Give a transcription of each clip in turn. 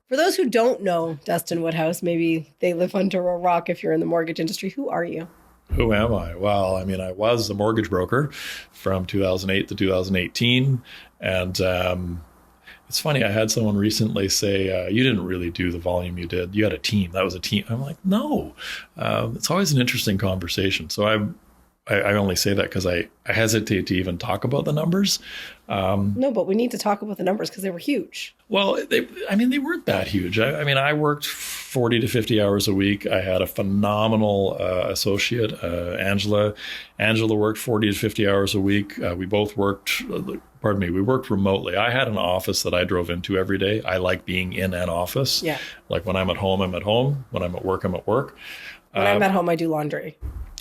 For those who don't know Dustan Woodhouse, maybe they live under a rock if you're in the mortgage industry. Who are you? Who am I? Well, I mean, I was a mortgage broker from 2008 to 2018. And it's funny, I had someone recently say, you didn't really do the volume you did. You had a team. That was a team. I'm like, no. It's always an interesting conversation. So I only say that because I hesitate to even talk about the numbers. No, but we need to talk about the numbers because they were huge. Well, they weren't that huge. I worked 40 to 50 hours a week. I had a phenomenal associate, Angela. Angela worked 40 to 50 hours a week. We both worked, we worked remotely. I had an office that I drove into every day. I like being in an office. Yeah. Like when I'm at home, I'm at home. When I'm at work, I'm at work. When I'm at home, I do laundry.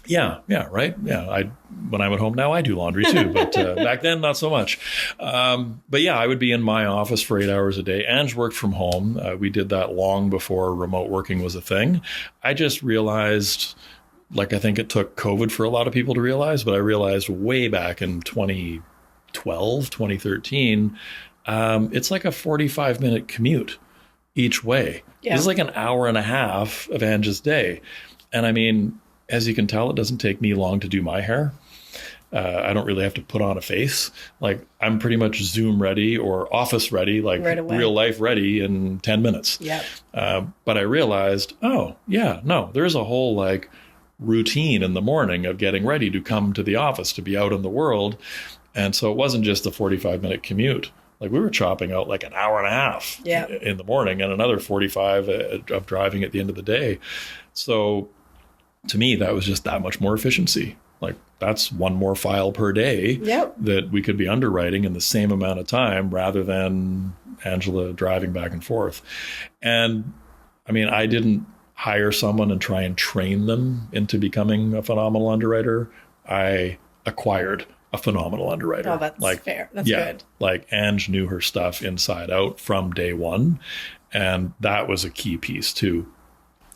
Yeah, right. Yeah, when I'm at home now, I do laundry too, but back then, not so much. But yeah, I would be in my office for 8 hours a day. Ange worked from home. We did that long before remote working was a thing. I just realized, like I think it took COVID for a lot of people to realize, but I realized way back in 2012, 2013, it's like a 45-minute commute each way. Yeah. It's like an hour and a half of Ange's day. And I mean, as you can tell, it doesn't take me long to do my hair. I don't really have to put on a face. Like I'm pretty much Zoom ready or office ready, like real life ready in 10 minutes. Yeah. But I realized, there's a whole like routine in the morning of getting ready to come to the office, to be out in the world. And so it wasn't just a 45-minute commute. Like we were chopping out like an hour and a half in the morning and another 45 of driving at the end of the day. So to me, that was just that much more efficiency. Like that's one more file per day that we could be underwriting in the same amount of time rather than Angela driving back and forth. And I mean, I didn't hire someone and try and train them into becoming a phenomenal underwriter. I acquired a phenomenal underwriter. Oh, that's fair. That's good. Like Ange knew her stuff inside out from day one. And that was a key piece too.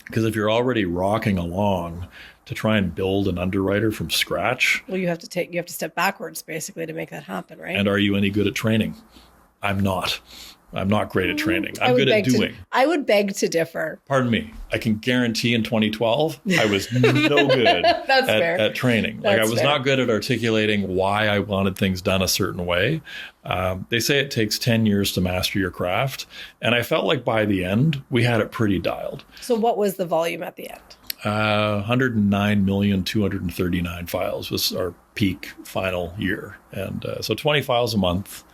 Because if you're already rocking along to try and build an underwriter from scratch. Well, you have to step backwards basically to make that happen, right? And are you any good at training? I'm not. I'm not great at training. I'm good at doing. I would beg to differ. Pardon me. I can guarantee in 2012, I was no good at training. Like I was not good at articulating why I wanted things done a certain way. They say it takes 10 years to master your craft. And I felt like by the end, we had it pretty dialed. So what was the volume at the end? 109,239 files was our peak final year. And so 20 files a month.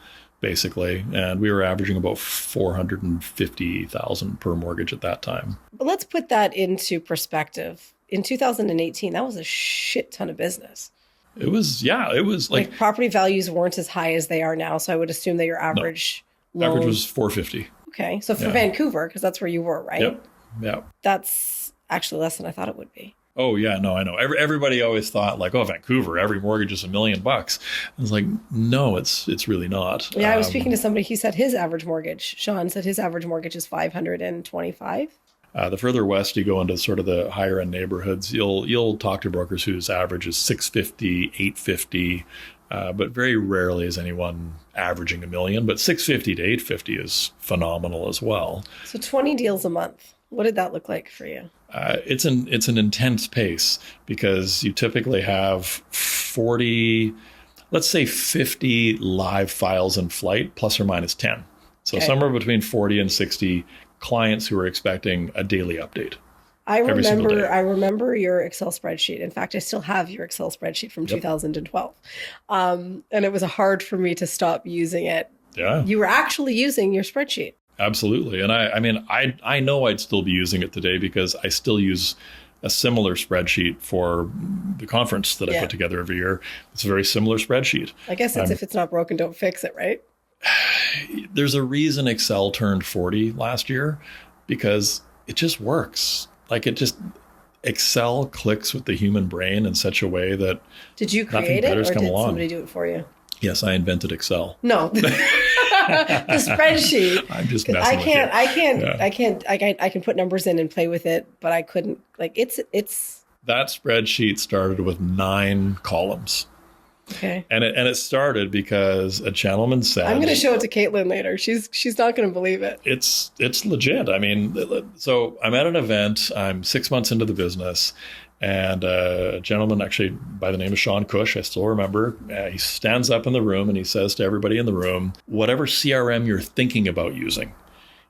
Basically, and we were averaging about 450,000 per mortgage at that time. But let's put that into perspective. In 2018, that was a shit ton of business. It was like property values weren't as high as they are now. So I would assume that your average average was 450. Okay, so for Vancouver, because that's where you were, right? Yep. Yeah. That's actually less than I thought it would be. Oh, yeah, no, I know. Everybody always thought like, oh, Vancouver, every mortgage is $1 million. I was like, no, it's really not. Yeah, I was speaking to somebody. He said his average mortgage, Sean said his average mortgage is 525. The further west you go into sort of the higher end neighborhoods, you'll talk to brokers whose average is 650, 850, but very rarely is anyone averaging $1 million. But 650 to 850 is phenomenal as well. So 20 deals a month. What did that look like for you? It's an intense pace because you typically have 40, let's say 50 live files in flight, plus or minus 10. So somewhere between 40 and 60 clients who are expecting a daily update. I remember your Excel spreadsheet. In fact, I still have your Excel spreadsheet from 2012. And it was hard for me to stop using it. Yeah. You were actually using your spreadsheet. Absolutely. And I know I'd still be using it today because I still use a similar spreadsheet for the conference that I put together every year. It's a very similar spreadsheet. I guess if it's not broken, don't fix it, right? There's a reason Excel turned 40 last year because it just works. Like Excel clicks with the human brain in such a way that Did you create it or did somebody do it for you? Yes, I invented Excel. No. The spreadsheet. I'm just messing with you. I can put numbers in and play with it, but I couldn't it's that spreadsheet started with 9 columns. Okay. And it started because a gentleman said, I'm going to show it to Caitlin later. She's not going to believe it. It's legit. I mean, so I'm at an event. I'm 6 months into the business, and a gentleman actually by the name of Sean Cush, I still remember, he stands up in the room and he says to everybody in the room, whatever CRM you're thinking about using,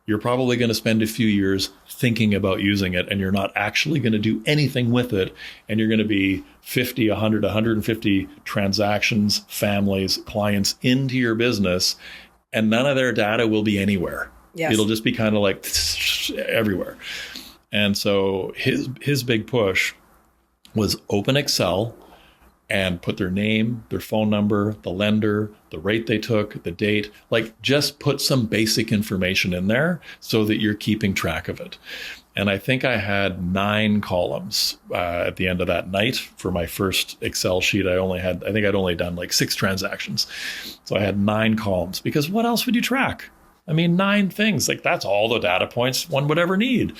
you're probably going to spend a few years thinking about using it, and you're not actually going to do anything with it. And you're going to be 50, 100, 150 transactions, families, clients into your business, and none of their data will be anywhere. Yes. It'll just be kind of like everywhere. And so his big push was open Excel and put their name, their phone number, the lender, the rate they took, the date, like just put some basic information in there so that you're keeping track of it. And I think I had 9 columns at the end of that night for my first Excel sheet. I think I'd only done like 6 transactions. So I had 9 columns, because what else would you track? I mean, 9 things, like that's all the data points one would ever need.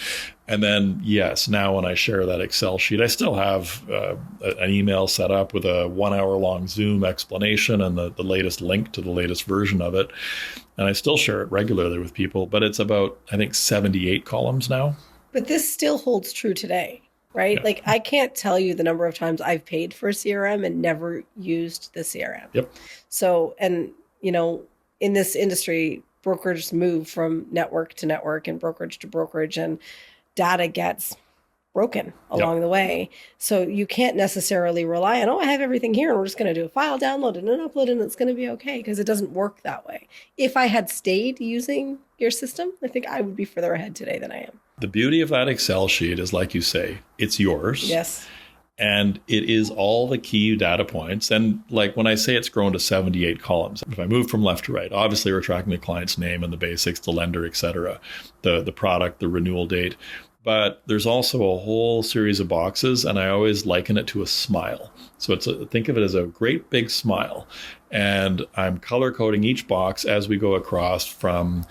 And then, yes, now when I share that Excel sheet, I still have an email set up with a 1 hour long Zoom explanation and the latest link to the latest version of it. And I still share it regularly with people, but it's about, I think, 78 columns now. But this still holds true today, right? Yeah. Like, I can't tell you the number of times I've paid for a CRM and never used the CRM. Yep. So, and, you know, in this industry, brokers move from network to network and brokerage to brokerage, and data gets broken along the way. So you can't necessarily rely on, I have everything here and we're just going to do a file download and an upload and it's going to be okay, because it doesn't work that way. If I had stayed using your system, I think I would be further ahead today than I am. The beauty of that Excel sheet is, like you say, it's yours. Yes. And it is all the key data points. And like when I say it's grown to 78 columns, if I move from left to right, obviously we're tracking the client's name and the basics, the lender, et cetera, the product, the renewal date. But there's also a whole series of boxes, and I always liken it to a smile. So think of it as a great big smile. And I'm color coding each box as we go across from,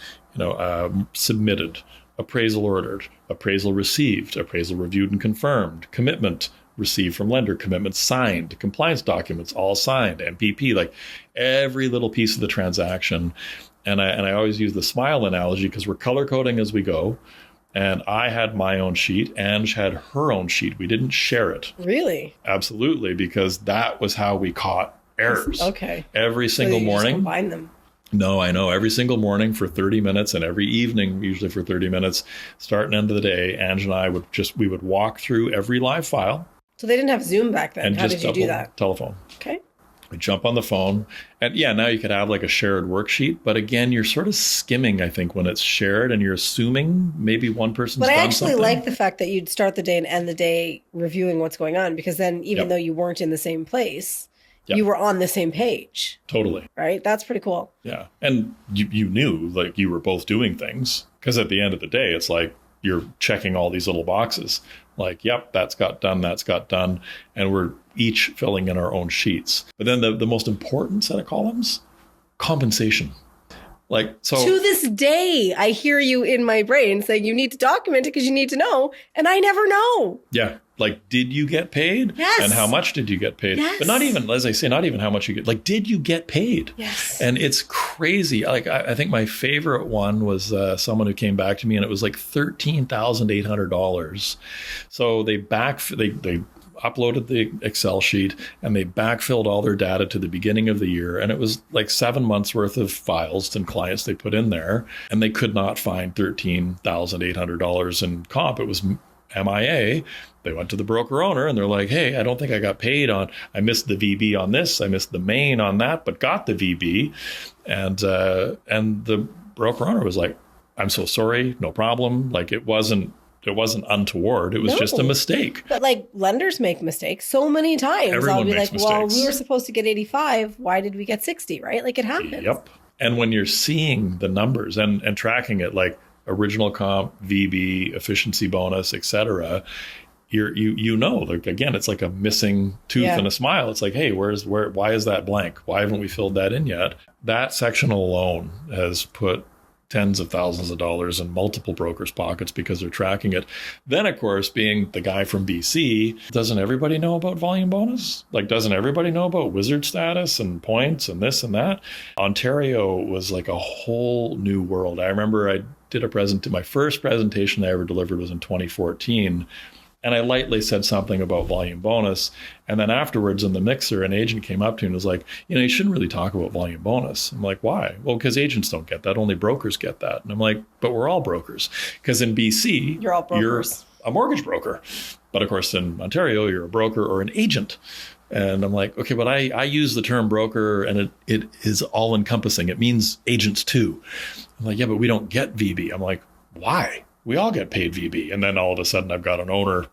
submitted, appraisal ordered, appraisal received, appraisal reviewed and confirmed, commitment received from lender, commitment signed, compliance documents all signed, MPP, like every little piece of the transaction. And I always use the smile analogy because we're color coding as we go. And I had my own sheet, Ange had her own sheet. We didn't share it. Really? Absolutely, because that was how we caught errors. Okay. Every single morning. Just combine them. No, I know. Every single morning for 30 minutes and every evening, usually for 30 minutes, start and end of the day, Ange and I would walk through every live file. So they didn't have Zoom back then. And How just did you do that? Telephone. Okay. We jump on the phone. And yeah, now you could have like a shared worksheet. But again, you're sort of skimming, I think, when it's shared and you're assuming maybe one person's done something. But I actually like the fact that you'd start the day and end the day reviewing what's going on, because then even though you weren't in the same place, you were on the same page. Totally. Right? That's pretty cool. Yeah. And you knew like you were both doing things, because at the end of the day, it's like you're checking all these little boxes. Like, yep, that's got done. And we're each filling in our own sheets. But then the most important set of columns, compensation. Like, so to this day, I hear you in my brain saying you need to document it because you need to know. And I never know. Yeah. Like, did you get paid? Yes. And how much did you get paid? Yes. But not even, as I say, not even how much you get. Like, did you get paid? Yes. And it's crazy. Like, I think my favorite one was someone who came back to me, and it was like $13,800. So they uploaded the Excel sheet and they backfilled all their data to the beginning of the year. And it was like 7 months worth of files and clients they put in there. And they could not find $13,800 in comp. It was MIA. They went to the broker owner and they're like, hey, I don't think I got paid on, I missed the VB on this, I missed the main on that, but got the VB. And the broker owner was like, I'm so sorry, no problem. Like it wasn't untoward. It was just a mistake. But like lenders make mistakes so many times. Everyone I'll be makes like, well, mistakes. we were supposed to get 85. Why did we get 60? Right? Like it happens. Yep. And when you're seeing the numbers and tracking it, like original comp, VB, efficiency bonus, et cetera, you know, like again, it's like a missing tooth and a smile. It's like, hey, why is that blank? Why haven't we filled that in yet? That section alone has put tens of thousands of dollars in multiple brokers' pockets because they're tracking it. Then, of course, being the guy from BC, doesn't everybody know about volume bonus? Like, doesn't everybody know about wizard status and points and this and that? Ontario was like a whole new world. I remember I did my first presentation I ever delivered was in 2014. And I lightly said something about volume bonus. And then afterwards in the mixer, an agent came up to me and was like, you shouldn't really talk about volume bonus. I'm like, why? Well, because agents don't get that. Only brokers get that. And I'm like, but we're all brokers. Because in BC, you're all brokers. You're a mortgage broker. But of course, in Ontario, you're a broker or an agent. And I'm like, okay, but I use the term broker and it is all encompassing. It means agents too. I'm like, yeah, but we don't get VB. I'm like, why? We all get paid VB. And then all of a sudden I've got an owner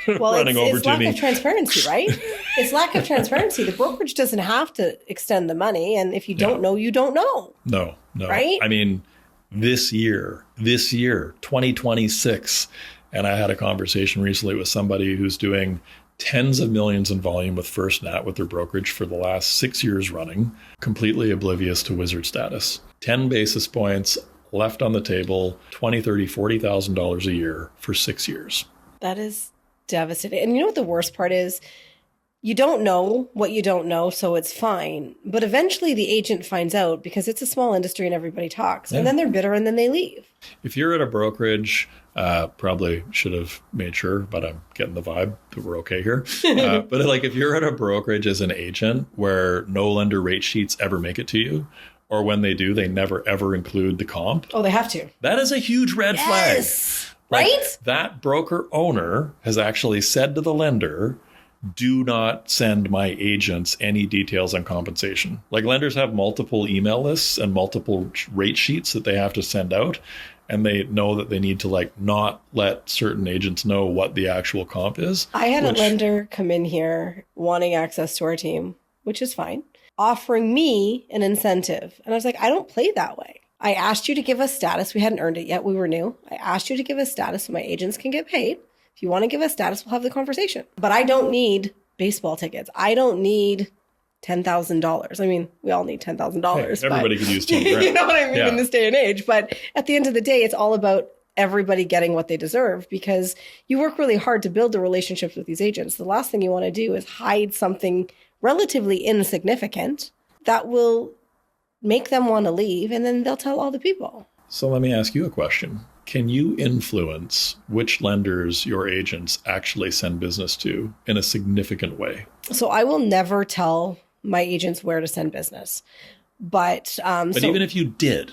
running over to me. It's lack of transparency, right? It's lack of transparency. The brokerage doesn't have to extend the money. And if you don't know, you don't know. No. Right? I mean, this year, 2026, and I had a conversation recently with somebody who's doing tens of millions in volume with FirstNat with their brokerage for the last 6 years running, completely oblivious to wizard status. 10 basis points left on the table, $20,000, $30,000, $40,000 a year for 6 years. That is devastating. And you know what the worst part is? You don't know what you don't know, so it's fine. But eventually the agent finds out because it's a small industry and everybody talks. And then they're bitter and then they leave. If you're at a brokerage, probably should have made sure, but I'm getting the vibe that we're okay here. But like if you're at a brokerage as an agent where no lender rate sheets ever make it to you, or when they do, they never, ever include the comp. Oh, they have to. That is a huge red flag. Right? That broker owner has actually said to the lender, do not send my agents any details on compensation. Like lenders have multiple email lists and multiple rate sheets that they have to send out. And they know that they need to not let certain agents know what the actual comp is. I had a lender come in here wanting access to our team, which is fine, offering me an incentive. And I was like, I don't play that way. I asked you to give us status. We hadn't earned it yet. We were new. I asked you to give us status so my agents can get paid. If you want to give us status, we'll have the conversation. But I don't need baseball tickets. I don't need $10,000. I mean, we all need $10,000. Hey, everybody could use $10,000. You know what I mean in this day and age. But at the end of the day, it's all about everybody getting what they deserve because you work really hard to build the relationships with these agents. The last thing you want to do is hide something relatively insignificant that will make them want to leave, and then they'll tell all the people. So let me ask you a question. Can you influence which lenders your agents actually send business to in a significant way? So I will never tell my agents where to send business. But even if you did,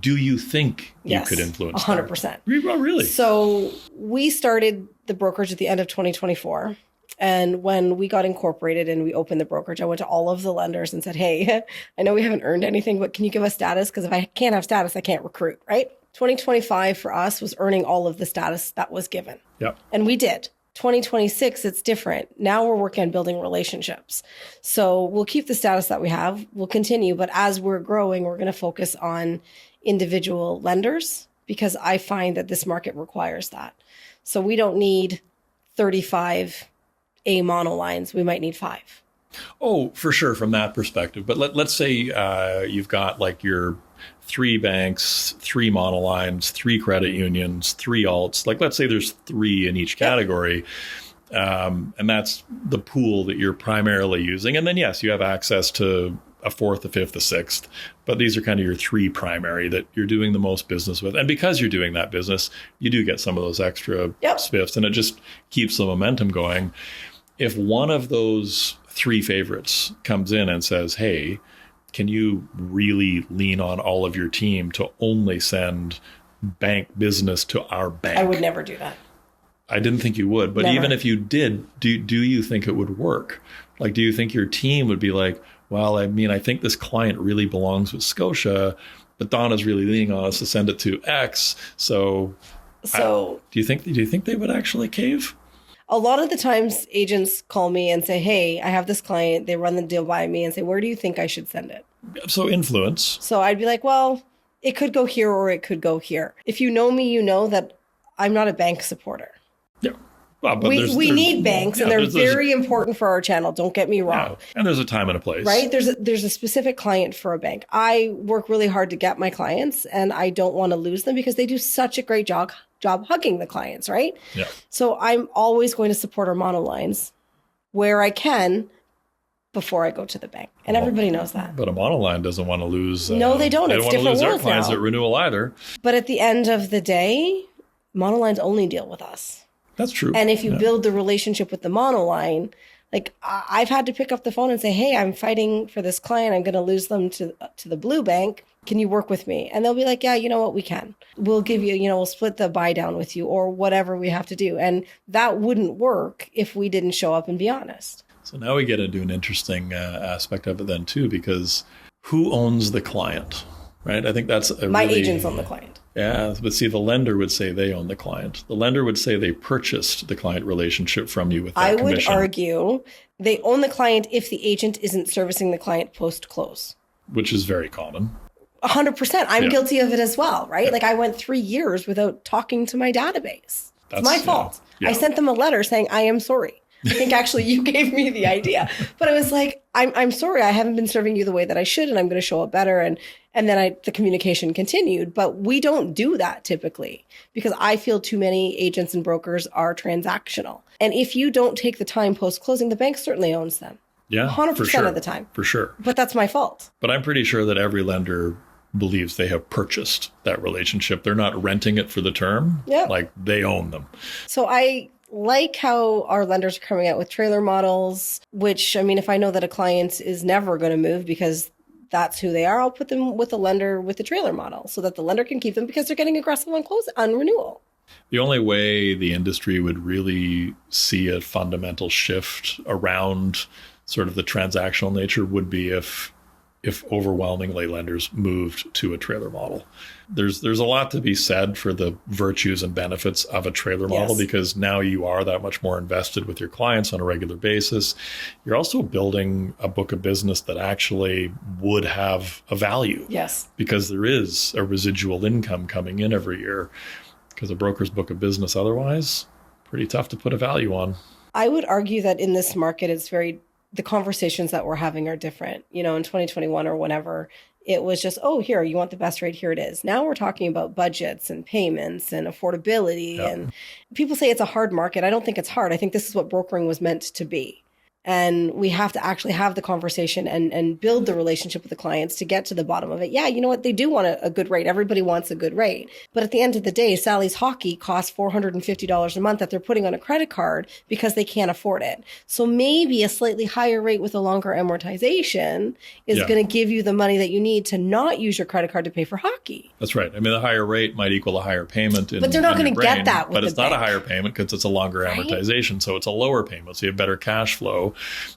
do you think you could influence 100%. Them? Oh, really? So we started the brokerage at the end of 2024. And when we got incorporated and we opened the brokerage, I went to all of the lenders and said, hey, I know we haven't earned anything, but can you give us status? Because if I can't have status, I can't recruit, right? 2025 for us was earning all of the status that was given. Yep. And we did. 2026, it's different. Now we're working on building relationships. So we'll keep the status that we have. We'll continue. But as we're growing, we're going to focus on individual lenders because I find that this market requires that. So we don't need 35 A monolines. We might need 5. Oh, for sure from that perspective. But let's say you've got your 3 banks, 3 monolines, 3 credit unions, 3 alts. Let's say there's 3 in each category. And that's the pool that you're primarily using. And then, yes, you have access to a 4th, a 5th, a 6th. But these are kind of your 3 primary that you're doing the most business with. And because you're doing that business, you do get some of those extra spiffs. And it just keeps the momentum going. If one of those 3 favorites comes in and says, hey, can you really lean on all of your team to only send bank business to our bank? I would never do that. I didn't think you would. But even if you did, do you think it would work? Do you think your team would be like, well, I mean, I think this client really belongs with Scotia, but Donna's really leaning on us to send it to X. So do you think they would actually cave? A lot of the times agents call me and say, hey, I have this client. They run the deal by me and say, where do you think I should send it? So influence. So I'd be like, well, it could go here or it could go here. If you know me, you know that I'm not a bank supporter. Yeah. Well, but we need banks, and they're very important for our channel. Don't get me wrong. Yeah, and there's a time and a place. Right? There's a specific client for a bank. I work really hard to get my clients, and I don't want to lose them because they do such a great job hugging the clients, right? Yeah. So I'm always going to support our monolines where I can before I go to the bank. And everybody knows that. But a monoline doesn't want to lose. No, they don't. They It's don't want to different lose their worlds clients now. at renewal either. But at the end of the day, monolines only deal with us. That's true. And if you build the relationship with the monoline, like I've had to pick up the phone and say, hey, I'm fighting for this client. I'm going to lose them to the blue bank. Can you work with me? And they'll be like, yeah, you know what? We can. We'll give you, we'll split the buy down with you or whatever we have to do. And that wouldn't work if we didn't show up and be honest. So now we get into an interesting aspect of it then too, because who owns the client, right? I think that's my agents own the client. Yeah, but see, the lender would say they own the client. The lender would say they purchased the client relationship from you with that commission. I would argue they own the client if the agent isn't servicing the client post-close. Which is very common. 100%. I'm guilty of it as well, right? Yeah. Like I went 3 years without talking to my database. It's my fault. Yeah. I sent them a letter saying, I am sorry. I think actually you gave me the idea. But I was like, I'm sorry, I haven't been serving you the way that I should, and I'm going to show up better. And then the communication continued. But we don't do that typically because I feel too many agents and brokers are transactional. And if you don't take the time post-closing, the bank certainly owns them. Yeah, 100% of the time. For sure. But that's my fault. But I'm pretty sure that every lender believes they have purchased that relationship. They're not renting it for the term. Yeah. Like they own them. So I like how our lenders are coming out with trailer models, which, I mean, if I know that a client is never going to move because that's who they are, I'll put them with a lender with the trailer model so that the lender can keep them because they're getting aggressive on renewal. The only way the industry would really see a fundamental shift around sort of the transactional nature would be if overwhelmingly lenders moved to a trailer model. There's a lot to be said for the virtues and benefits of a trailer model because now you are that much more invested with your clients on a regular basis. You're also building a book of business that actually would have a value. Yes. Because there is a residual income coming in every year. Because a broker's book of business otherwise, pretty tough to put a value on. I would argue that in this market, the conversations that we're having are different. In 2021 or whenever, it was just, oh, here, you want the best rate, here it is. Now we're talking about budgets and payments and affordability. Yep. And people say it's a hard market. I don't think it's hard. I think this is what brokering was meant to be. And we have to actually have the conversation and build the relationship with the clients to get to the bottom of it. Yeah, you know what? They do want a good rate. Everybody wants a good rate. But at the end of the day, Sally's hockey costs $450 a month that they're putting on a credit card because they can't afford it. So maybe a slightly higher rate with a longer amortization is going to give you the money that you need to not use your credit card to pay for hockey. That's right. I mean, the higher rate might equal a higher payment. But they're not going to get that with But it's not a higher payment because it's a longer amortization. So it's a lower payment. So you have better cash flow.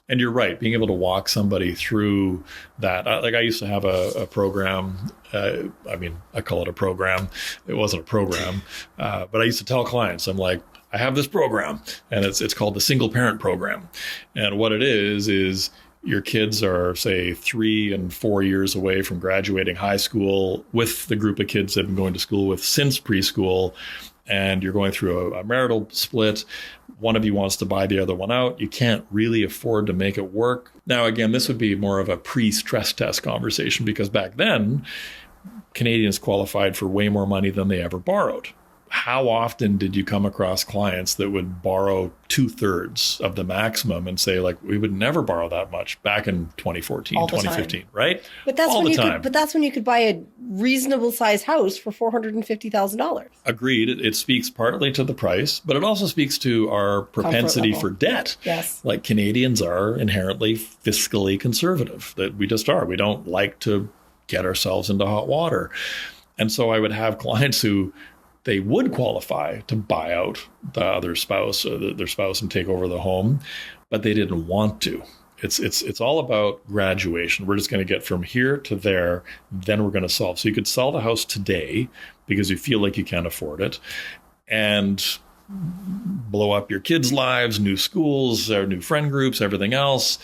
And you're right, being able to walk somebody through that. Like I used to have a program. I call it a program. It wasn't a program. But I used to tell clients, I'm like, I have this program. And it's called the single parent program. And what it is your kids are, say, 3 and 4 years away from graduating high school with the group of kids they've been going to school with since preschool. And you're going through a marital split. One of you wants to buy the other one out. You can't really afford to make it work. Now, again, this would be more of a pre-stress test conversation because back then, Canadians qualified for way more money than they ever borrowed. How often did you come across clients that would borrow 2/3 of the maximum and say, like, we would never borrow that much back in 2014, 2015, right? But that's when you could buy a reasonable size house for $450,000. Agreed. It speaks partly to the price, but it also speaks to our propensity for debt. Yes. Like Canadians are inherently fiscally conservative, that we just are. We don't like to get ourselves into hot water. And so I would have clients who they would qualify to buy out the other spouse or their spouse and take over the home, but they didn't want to. It's all about graduation. We're just going to get from here to there, then we're going to solve. So you could sell the house today because you feel like you can't afford it and blow up your kids' lives, new schools, or new friend groups, everything else.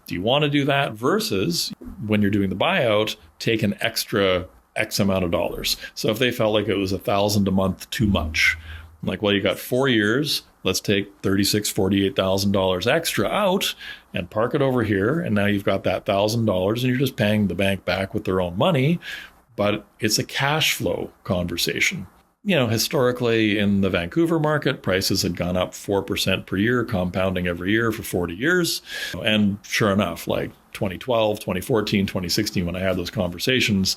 Do you want to do that? Versus when you're doing the buyout, take an extra X amount of dollars. So if they felt like it was $1,000 a month too much, I'm like, well, you got 4 years. let's take $36,000, $48,000 extra out and park it over here. And now you've got that $1,000 and you're just paying the bank back with their own money. But it's a cash flow conversation. Historically in the Vancouver market, prices had gone up 4% per year, compounding every year for 40 years. And sure enough, like 2012, 2014, 2016, when I had those conversations,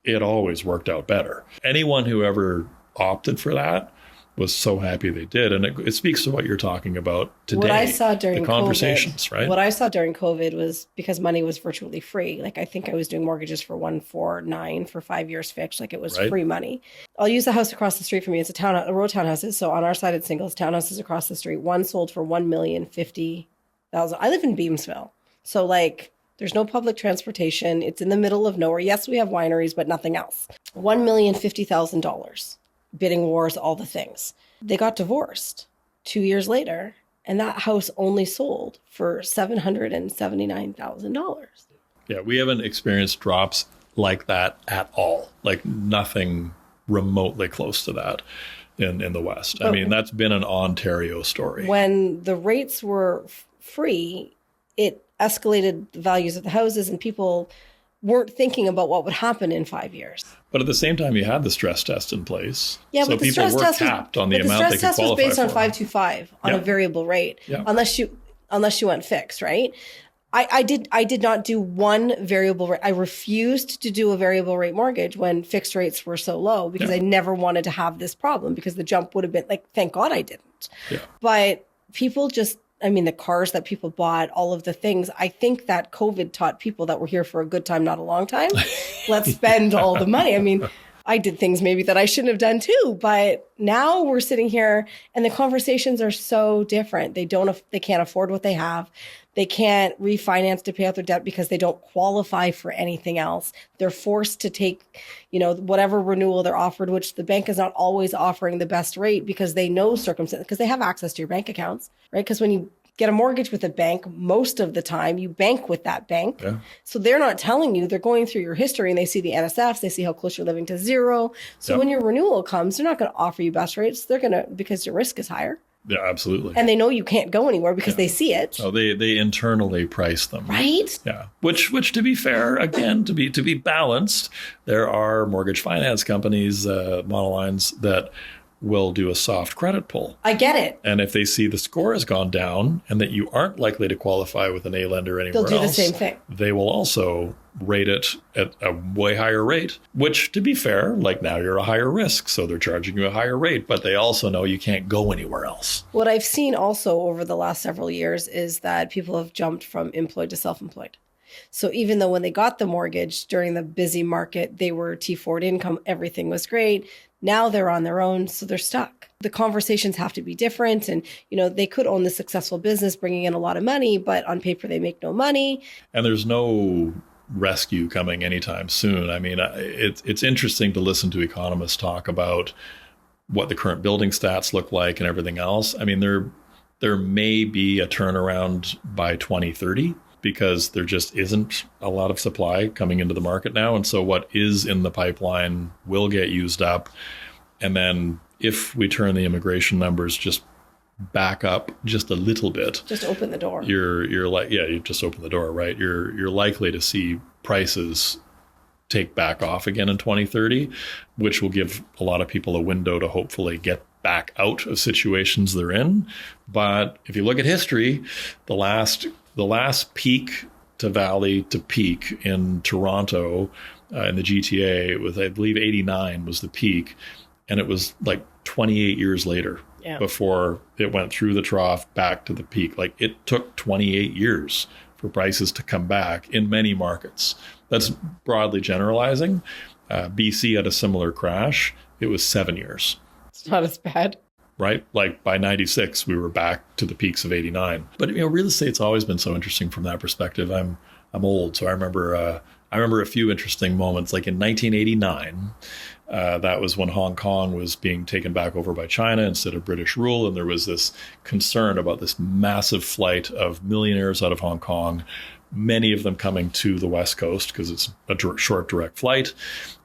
it always worked out better. Anyone who ever opted for that was so happy they did. And it speaks to what you're talking about today. What I saw during the conversations, COVID, right? What I saw during COVID was because money was virtually free. Like I think I was doing mortgages for 149 for 5 years fixed. Like it was free money. I'll use the house across the street from me. It's a row of townhouses. So on our side, it's singles. Townhouses across the street. One sold for $1,050,000. I live in Beamsville. So like there's no public transportation. It's in the middle of nowhere. Yes, we have wineries, but nothing else. $1,050,000. Bidding wars, all the things. They got divorced 2 years later, and that house only sold for $779,000. Yeah, we haven't experienced drops like that at all. Like nothing remotely close to that in the West. I mean, that's been an Ontario story. When the rates were free, it escalated the values of the houses, and people weren't thinking about what would happen in 5 years. But at the same time, you had the stress test in place. Yeah, so but the people stress were test capped on the amount they could qualify for. The stress test was based on 525 on a variable rate, unless you went fixed, right? I did not do one variable rate. I refused to do a variable rate mortgage when fixed rates were so low because I never wanted to have this problem because the jump would have been like, thank God I didn't. Yeah. But people just, the cars that people bought, all of the things, I think that COVID taught people that we're here for a good time, not a long time. Let's spend all the money. I did things maybe that I shouldn't have done too, but now we're sitting here and the conversations are so different. They can't afford what they have. They can't refinance to pay out their debt because they don't qualify for anything else. They're forced to take, whatever renewal they're offered, which the bank is not always offering the best rate because they know circumstances, because they have access to your bank accounts, right? Because when you get a mortgage with a bank, most of the time you bank with that bank. Yeah. So they're not telling you, they're going through your history and they see the NSFs, they see how close you're living to zero. So when your renewal comes, they're not going to offer you best rates. They're going to, because your risk is higher. Yeah, absolutely. And they know you can't go anywhere because they see it. So they internally price them. Right? Yeah. Which to be fair, again, to be balanced, there are mortgage finance companies, monolines that will do a soft credit pull. I get it. And if they see the score has gone down and that you aren't likely to qualify with an A lender anywhere else, they'll do the same thing. They will also rate it at a way higher rate, which to be fair, like now you're a higher risk. So they're charging you a higher rate, but they also know you can't go anywhere else. What I've seen also over the last several years is that people have jumped from employed to self-employed. So even though when they got the mortgage during the busy market, they were T4'd income, everything was great. Now they're on their own, so they're stuck. The conversations have to be different. And, they could own the successful business, bringing in a lot of money, but on paper, they make no money. And there's no rescue coming anytime soon. It's interesting to listen to economists talk about what the current building stats look like and everything else. There may be a turnaround by 2030. Because there just isn't a lot of supply coming into the market now. And so what is in the pipeline will get used up. And then if we turn the immigration numbers just back up just a little bit. Just open the door. You're like, you just open the door, right? You're likely to see prices take back off again in 2030, which will give a lot of people a window to hopefully get back out of situations they're in. But if you look at history, the last peak to valley to peak in Toronto, in the GTA, it was, I believe, 89 was the peak. And it was like 28 years later before it went through the trough back to the peak. Like it took 28 years for prices to come back in many markets. That's broadly generalizing. BC had a similar crash. It was 7 years. It's not as bad. Right? Like by 96, we were back to the peaks of 89. But, real estate's always been so interesting from that perspective. I'm old, so I remember a few interesting moments. Like in 1989, that was when Hong Kong was being taken back over by China instead of British rule. And there was this concern about this massive flight of millionaires out of Hong Kong many of them coming to the West Coast because it's a short direct flight,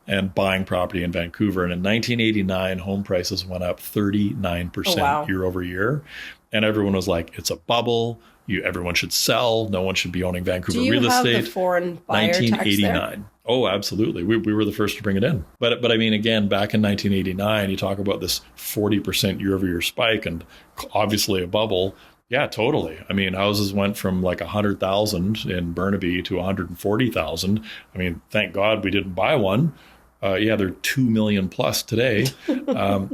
and buying property in Vancouver. And in 1989, home prices went up 39% year over year. And everyone was like, it's a bubble. Everyone should sell. No one should be owning Vancouver real estate. Do you have the foreign buyer tax there? 1989. Oh, absolutely. We were the first to bring it in. But I mean, again, back in 1989, you talk about this 40% year over year spike and obviously a bubble. Yeah, totally. I mean, houses went from like 100,000 in Burnaby to 140,000. I mean, thank God we didn't buy one. They're 2 million plus today.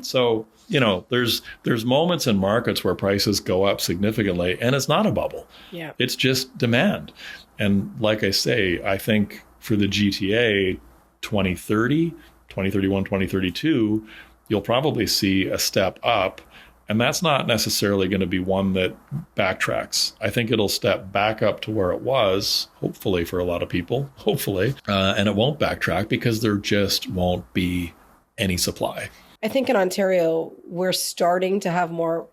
So, there's moments in markets where prices go up significantly, and it's not a bubble. Yeah. It's just demand. And like I say, I think for the GTA 2030, 2031, 2032, you'll probably see a step up. And that's not necessarily going to be one that backtracks. I think it'll step back up to where it was, hopefully for a lot of people, and it won't backtrack because there just won't be any supply. I think in Ontario, we're starting to have more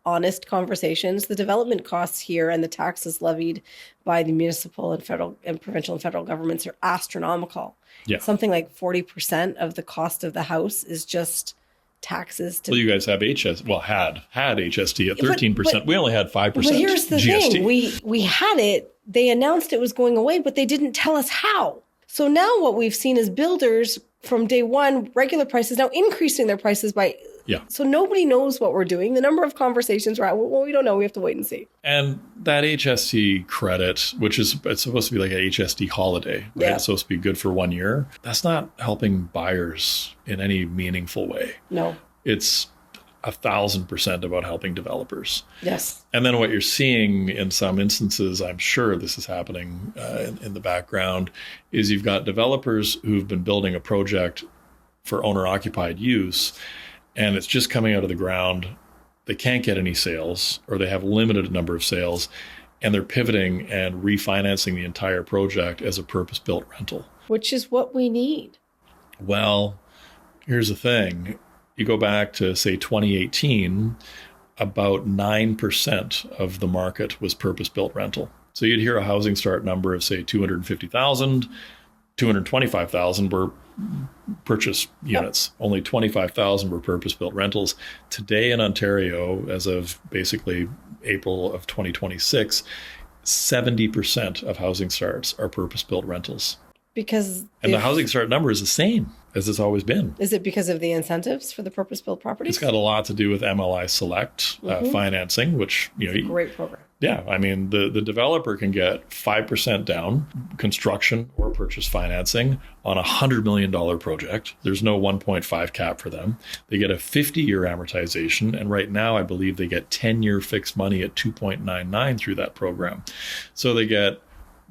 honest conversations. The development costs here and the taxes levied by the municipal and federal and provincial and federal governments are astronomical. Yeah. Something like 40% of the cost of the house is just taxes. Well, you guys have had HST at 13%. We only had 5%. But here's the GST. thing. We had it. They announced it was going away, but they didn't tell us how. So now what we've seen is builders from day one, regular prices now increasing their prices by. Yeah. So nobody knows what we're doing. The number of conversations we're at, well, we don't know. We have to wait and see. And that HST credit, which is it's supposed to be like a HST holiday, right? Yeah. It's supposed to be good for 1 year. That's not helping buyers in any meaningful way. No. It's 1,000% about helping developers. Yes. And then what you're seeing in some instances, I'm sure this is happening in the background, is you've got developers who've been building a project for owner-occupied use, and it's just coming out of the ground. They can't get any sales, or they have limited number of sales, and they're pivoting and refinancing the entire project as a purpose-built rental. Which is what we need. Well, here's the thing. You go back to, say, 2018, about 9% of the market was purpose-built rental. So you'd hear a housing start number of, say, 250,000, 225,000 were purchase units. Yep. Only 25,000 were purpose-built rentals. Today in Ontario, as of basically April of 2026, 70% of housing starts are purpose-built rentals. And the housing start number is the same as it's always been. Is it because of the incentives for the purpose-built properties? It's got a lot to do with MLI Select financing, which great program. Yeah, I mean the developer can get 5% down construction or purchase financing on a $100 million project. There's no 1.5 cap for them. They get a 50-year amortization, and right now I believe they get 10-year fixed money at 2.99 through that program. So they get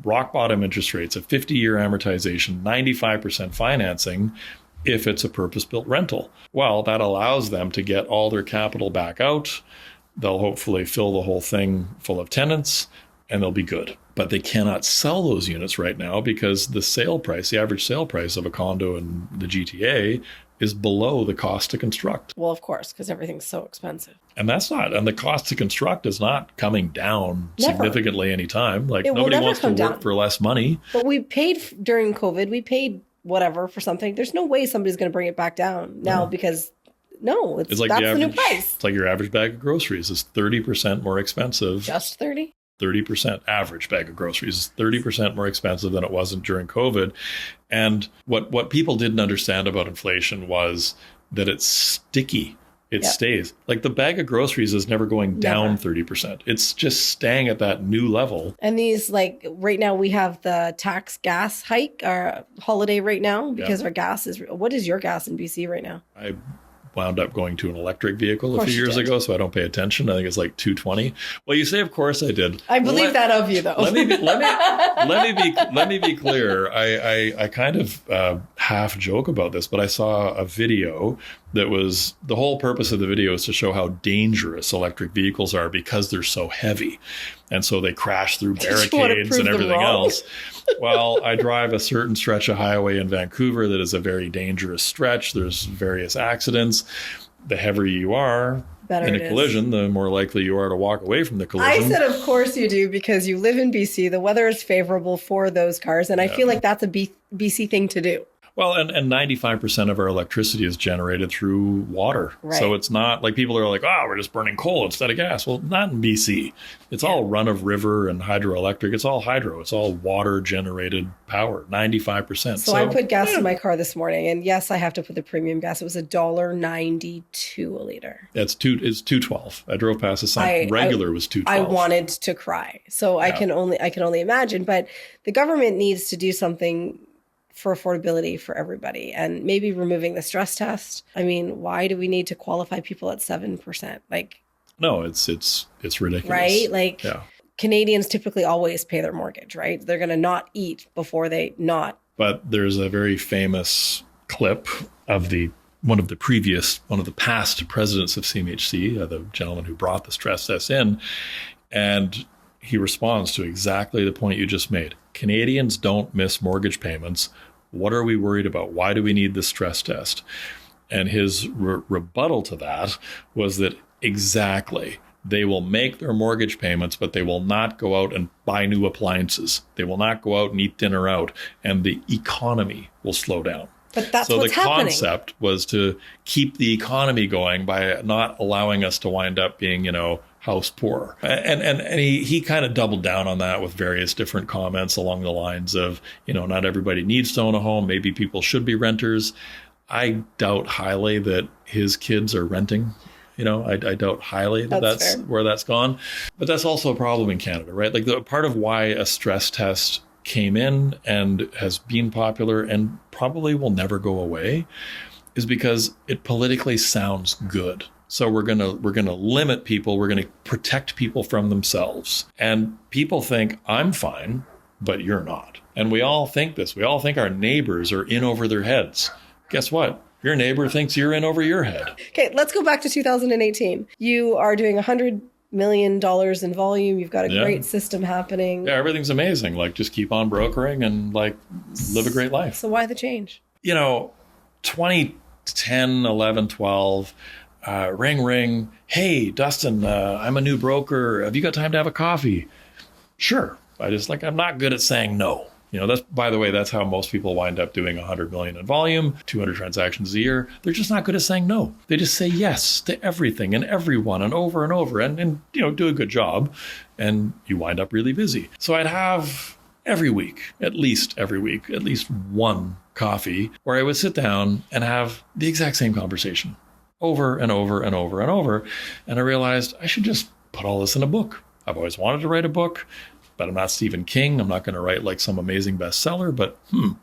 rock bottom interest rates, a 50-year amortization, 95% financing if it's a purpose-built rental. Well, that allows them to get all their capital back out. They'll hopefully fill the whole thing full of tenants, and they'll be good. But they cannot sell those units right now because the sale price, the average sale price of a condo in the GTA is below the cost to construct. Well, of course, because everything's so expensive. And the cost to construct is not coming down significantly anytime. Like nobody wants to work for less money. But we paid during COVID, we paid whatever for something. There's no way somebody's going to bring it back down now because it's like that's the new price. It's like your average bag of groceries is 30% more expensive. Just 30? 30% average bag of groceries is 30% more expensive than it wasn't during COVID. And what people didn't understand about inflation was that it's sticky. It stays. Like the bag of groceries is never going down 30%. It's just staying at that new level. And these, like right now we have the tax gas hike, our holiday right now, because our gas is, what is your gas in BC right now? I wound up going to an electric vehicle a few years ago, so I don't pay attention. I think it's like $2.20. Well, you say, of course I did. I believe that of you, though. Let me be clear. I kind of half joke about this, but I saw a video that was, the whole purpose of the video is to show how dangerous electric vehicles are because they're so heavy. And so they crash through barricades and everything else. Well, I drive a certain stretch of highway in Vancouver that is a very dangerous stretch. There's various accidents. The heavier you are, better in it a is. collision, the more likely you are to walk away from the collision. I said, of course you do, because you live in BC. The weather is favorable for those cars. And I feel like that's a BC thing to do. Well, and 95% of our electricity is generated through water. Right. So it's not like people are like, oh, we're just burning coal instead of gas. Well, not in BC. It's all run of river and hydroelectric. It's all hydro. It's all water generated power, 95%. So I put gas in my car this morning. And yes, I have to put the premium gas. It was $1.92 a liter. It's $2.12. I drove past the sign. Regular was $2.12. I wanted to cry. So I can only imagine. But the government needs to do something for affordability for everybody, and maybe removing the stress test. I mean, why do we need to qualify people at 7%? Like, no, it's ridiculous, right? Like, Canadians typically always pay their mortgage, right? They're going to not eat before they not. But there's a very famous clip of one of the past presidents of CMHC, the gentleman who brought the stress test in, and he responds to exactly the point you just made. Canadians don't miss mortgage payments. What are we worried about? Why do we need the stress test? And his rebuttal to that was that exactly, they will make their mortgage payments, but they will not go out and buy new appliances. They will not go out and eat dinner out, and the economy will slow down. But that's what's happening. So the concept was to keep the economy going by not allowing us to wind up being, house poor. And he kind of doubled down on that with various different comments along the lines of, not everybody needs to own a home. Maybe people should be renters. I doubt highly that his kids are renting. I doubt highly that that's where that's gone. But that's also a problem in Canada, right? Like, the part of why a stress test came in and has been popular and probably will never go away is because it politically sounds good. So we're gonna limit people. We're gonna protect people from themselves. And people think, I'm fine, but you're not. And we all think this. We all think our neighbors are in over their heads. Guess what? Your neighbor thinks you're in over your head. Okay, let's go back to 2018. You are doing $100 million in volume. You've got a great system happening. Yeah, everything's amazing. Like, just keep on brokering and live a great life. So why the change? 2010, 11, 12, ring, ring. Hey, Dustan, I'm a new broker. Have you got time to have a coffee? Sure. I'm not good at saying no. That's, by the way, that's how most people wind up doing 100 million in volume, 200 transactions a year. They're just not good at saying no. They just say yes to everything and everyone and over and do a good job. And you wind up really busy. So I'd have at least one coffee where I would sit down and have the exact same conversation over and over and over and over. And I realized I should just put all this in a book. I've always wanted to write a book, but I'm not Stephen King. I'm not going to write like some amazing bestseller, but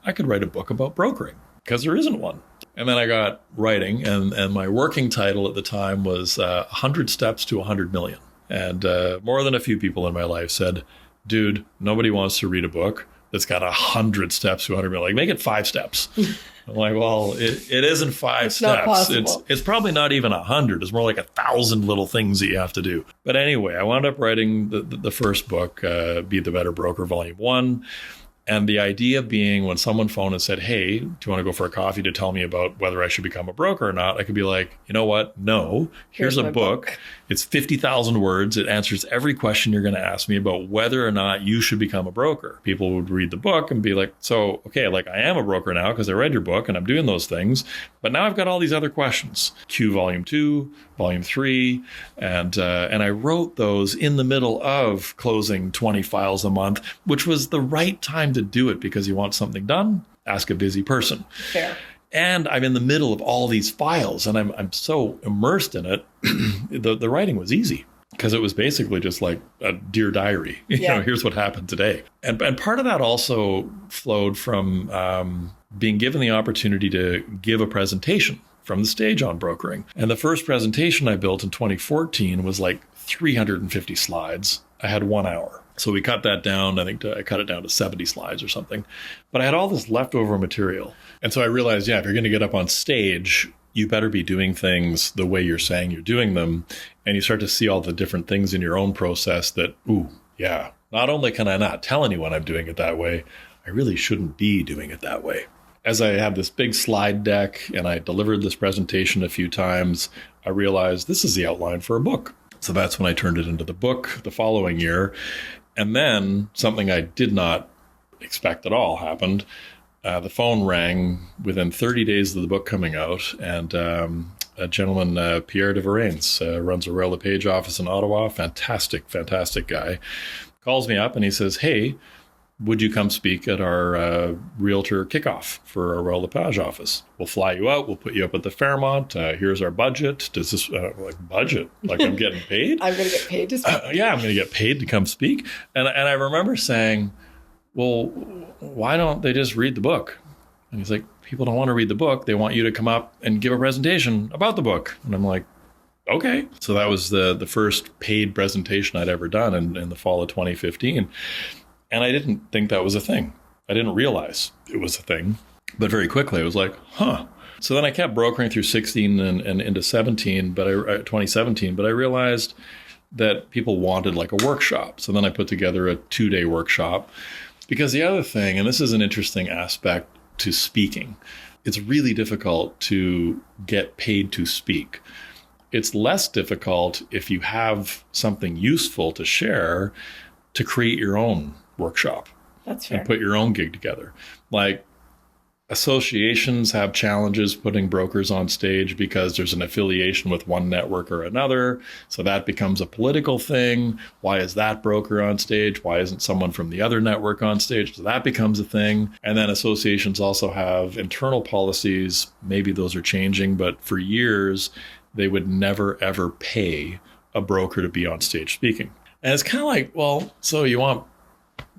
I could write a book about brokering because there isn't one. And then I got writing, and my working title at the time was 100 Steps to 100 Million. And more than a few people in my life said, dude, nobody wants to read a book that's got 100 steps to 100 million. Like, make it 5 steps. I'm like, well, it isn't 5 steps. Not possible. It's probably not even 100. It's more like 1,000 little things that you have to do. But anyway, I wound up writing the first book, Be the Better Broker, Volume 1. And the idea being, when someone phoned and said, hey, do you want to go for a coffee to tell me about whether I should become a broker or not? I could be like, you know what? No, here's a book. It's 50,000 words. It answers every question you're going to ask me about whether or not you should become a broker. People would read the book and be like, so, okay, like, I am a broker now because I read your book and I'm doing those things. But now I've got all these other questions. Q Volume 2, Volume 3. And I wrote those in the middle of closing 20 files a month, which was the right time to do it because you want something done. Ask a busy person. Fair. And I'm in the middle of all these files and I'm so immersed in it. The writing was easy because it was basically just like a Dear Diary. Here's what happened today. And part of that also flowed from being given the opportunity to give a presentation from the stage on brokering. And the first presentation I built in 2014 was like 350 slides. I had 1 hour. So we cut that down. I think I cut it down to 70 slides or something. But I had all this leftover material. And so I realized, if you're going to get up on stage, you better be doing things the way you're saying you're doing them. And you start to see all the different things in your own process that, not only can I not tell anyone I'm doing it that way, I really shouldn't be doing it that way. As I had this big slide deck and I delivered this presentation a few times, I realized this is the outline for a book. So that's when I turned it into the book the following year. And then something I did not expect at all happened. The phone rang within 30 days of the book coming out, and a gentleman, Pierre de Varennes, runs a Royal LePage office in Ottawa. Fantastic guy. Calls me up and he says, "Hey, would you come speak at our realtor kickoff for our Royal LePage office? We'll fly you out. We'll put you up at the Fairmont. Here's our budget." Does this budget? Like I'm getting paid? I'm going to get paid to speak. Yeah, I'm going to get paid to come speak. And I remember saying, "Well, why don't they just read the book?" And he's like, "People don't want to read the book. They want you to come up and give a presentation about the book." And I'm like, okay. So that was the first paid presentation I'd ever done in the fall of 2015. And I didn't think that was a thing. I didn't realize it was a thing. But very quickly, I was like, huh. So then I kept brokering through 16 and into 17, 2017. But I realized that people wanted like a workshop. So then I put together a 2-day workshop. Because the other thing, and this is an interesting aspect to speaking, it's really difficult to get paid to speak. It's less difficult if you have something useful to share to create your own workshop. That's fair. And put your own gig together. Like associations have challenges putting brokers on stage because there's an affiliation with one network or another. So that becomes a political thing. Why is that broker on stage? Why isn't someone from the other network on stage? So that becomes a thing. And then associations also have internal policies. Maybe those are changing, but for years, they would never, ever pay a broker to be on stage speaking. And it's kind of like, well, so you want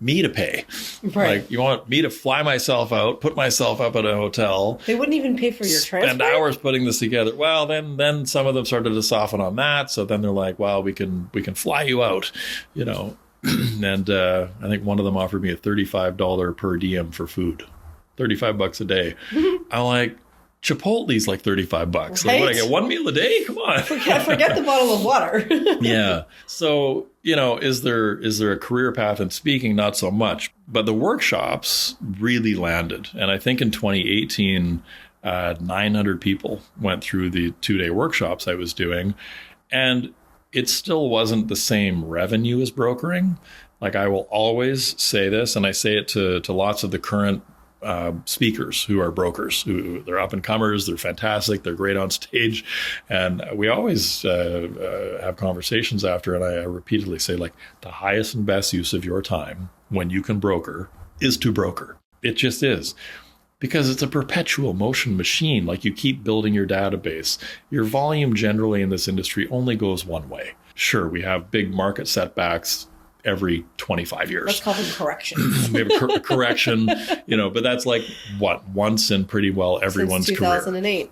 me to pay. Right. Like you want me to fly myself out, put myself up at a hotel. They wouldn't even pay for your transport. Spend hours putting this together. Well, then some of them started to soften on that. So then they're like, well, we can fly you out, you know. And I think one of them offered me a $35 per diem for food, $35 a day. I'm like, Chipotle's like $35. Right? Like, what, I get one meal a day? Come on. Forget the bottle of water. Yeah. So, you know, is there a career path in speaking? Not so much. But the workshops really landed. And I think in 2018, 900 people went through the 2-day workshops I was doing. And it still wasn't the same revenue as brokering. Like I will always say this, and I say it to lots of the current speakers who are brokers, who they're up and comers, they're fantastic, they're great on stage. And we always have conversations after, and I repeatedly say, like, the highest and best use of your time when you can broker is to broker. It just is. Because it's a perpetual motion machine. Like you keep building your database. Your volume generally in this industry only goes one way. Sure, we have big market setbacks every 25 years. Let's call them corrections. We have a correction, you know, but that's like what, once in pretty well everyone's Since career. 2008.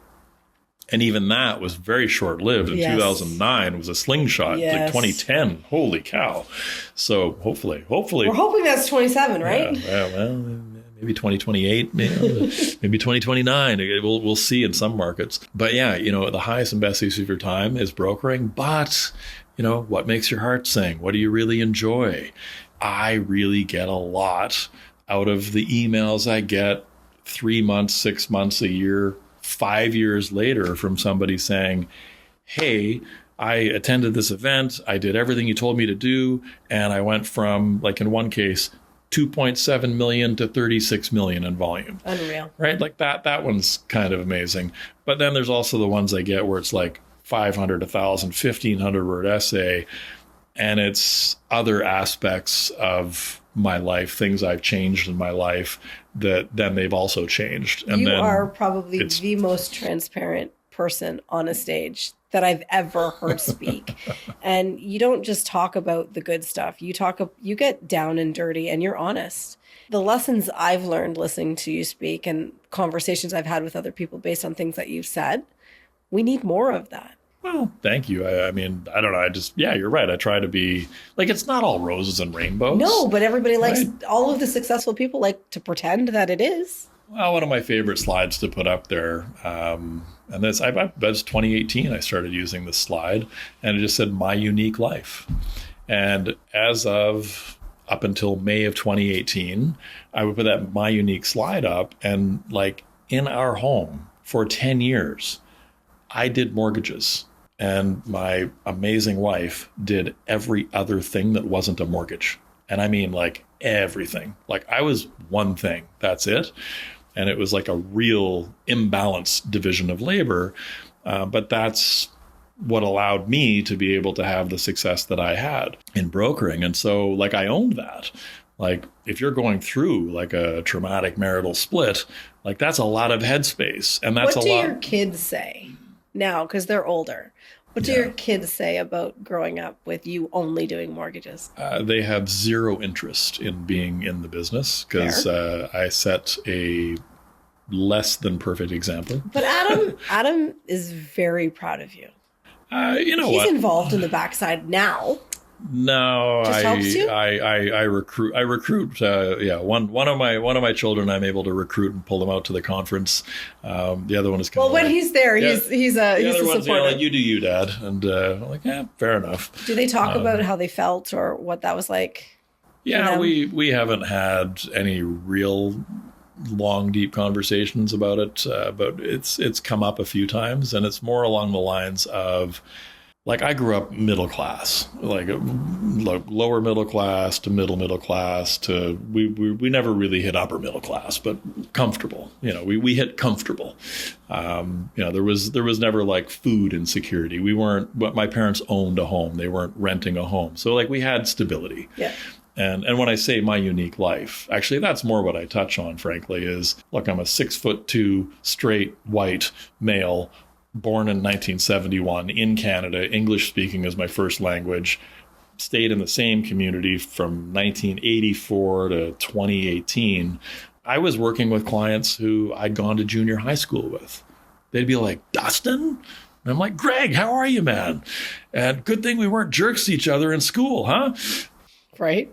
And even that was very short-lived. In 2009, it was a slingshot. Yes. Like 2010, holy cow. So hopefully. We're hoping that's 27, right? Yeah, well, maybe 2028, maybe 2029. We'll see in some markets. But yeah, you know, the highest and best use of your time is brokering. But, you know, what makes your heart sing? What do you really enjoy? I really get a lot out of the emails I get 3 months, 6 months, a year, 5 years later from somebody saying, hey, I attended this event. I did everything you told me to do. And I went from, like in one case, 2.7 million to 36 million in volume. Unreal. Right? Like that one's kind of amazing. But then there's also the ones I get where it's like 500, 1,000, 1,500 word essay. And it's other aspects of my life, things I've changed in my life that then they've also changed. And you then are probably the most transparent person on a stage that I've ever heard speak. And you don't just talk about the good stuff. You get down and dirty and you're honest. The lessons I've learned listening to you speak and conversations I've had with other people based on things that you've said, we need more of that. Well, thank you. I mean, I don't know. You're right. I try to be like, it's not all roses and rainbows. No, but everybody likes, right? All of the successful people like to pretend that it is. Well, one of my favorite slides to put up there, and that's 2018, I started using this slide, and it just said, my unique life. And as of up until May of 2018, I would put that my unique slide up, and like in our home for 10 years, I did mortgages. And my amazing wife did every other thing that wasn't a mortgage. And I mean, like, everything. Like, I was one thing. That's it. And it was like a real imbalanced division of labor. But that's what allowed me to be able to have the success that I had in brokering. And so, like, I owned that. Like, if you're going through like a traumatic marital split, like, that's a lot of headspace. And that's what a lot. What do your kids say now? Because they're older. What do your kids say about growing up with you only doing mortgages? They have zero interest in being in the business because I set a less than perfect example. But Adam is very proud of you. He's involved in the backside now. No, I recruit. One of my children, I'm able to recruit and pull them out to the conference. The other one is kind of when he's there, he's a supporter. Like, you do you, Dad, and I'm like, yeah, fair enough. Do they talk about how they felt or what that was like? Yeah, we haven't had any real long, deep conversations about it, but it's come up a few times, and it's more along the lines of, like, I grew up middle class, like lower middle class to middle class to we never really hit upper middle class, but comfortable. We hit comfortable. There was never like food insecurity. We weren't. But my parents owned a home; they weren't renting a home, so like we had stability. Yeah. And when I say my unique life, actually, that's more what I touch on, frankly, is, look, I'm a 6'2" straight white male, born in 1971 in Canada, English speaking as my first language, stayed in the same community from 1984 to 2018. I was working with clients who I'd gone to junior high school with. They'd be like, Dustan? And I'm like, Greg, how are you, man? And good thing we weren't jerks to each other in school, huh? Right?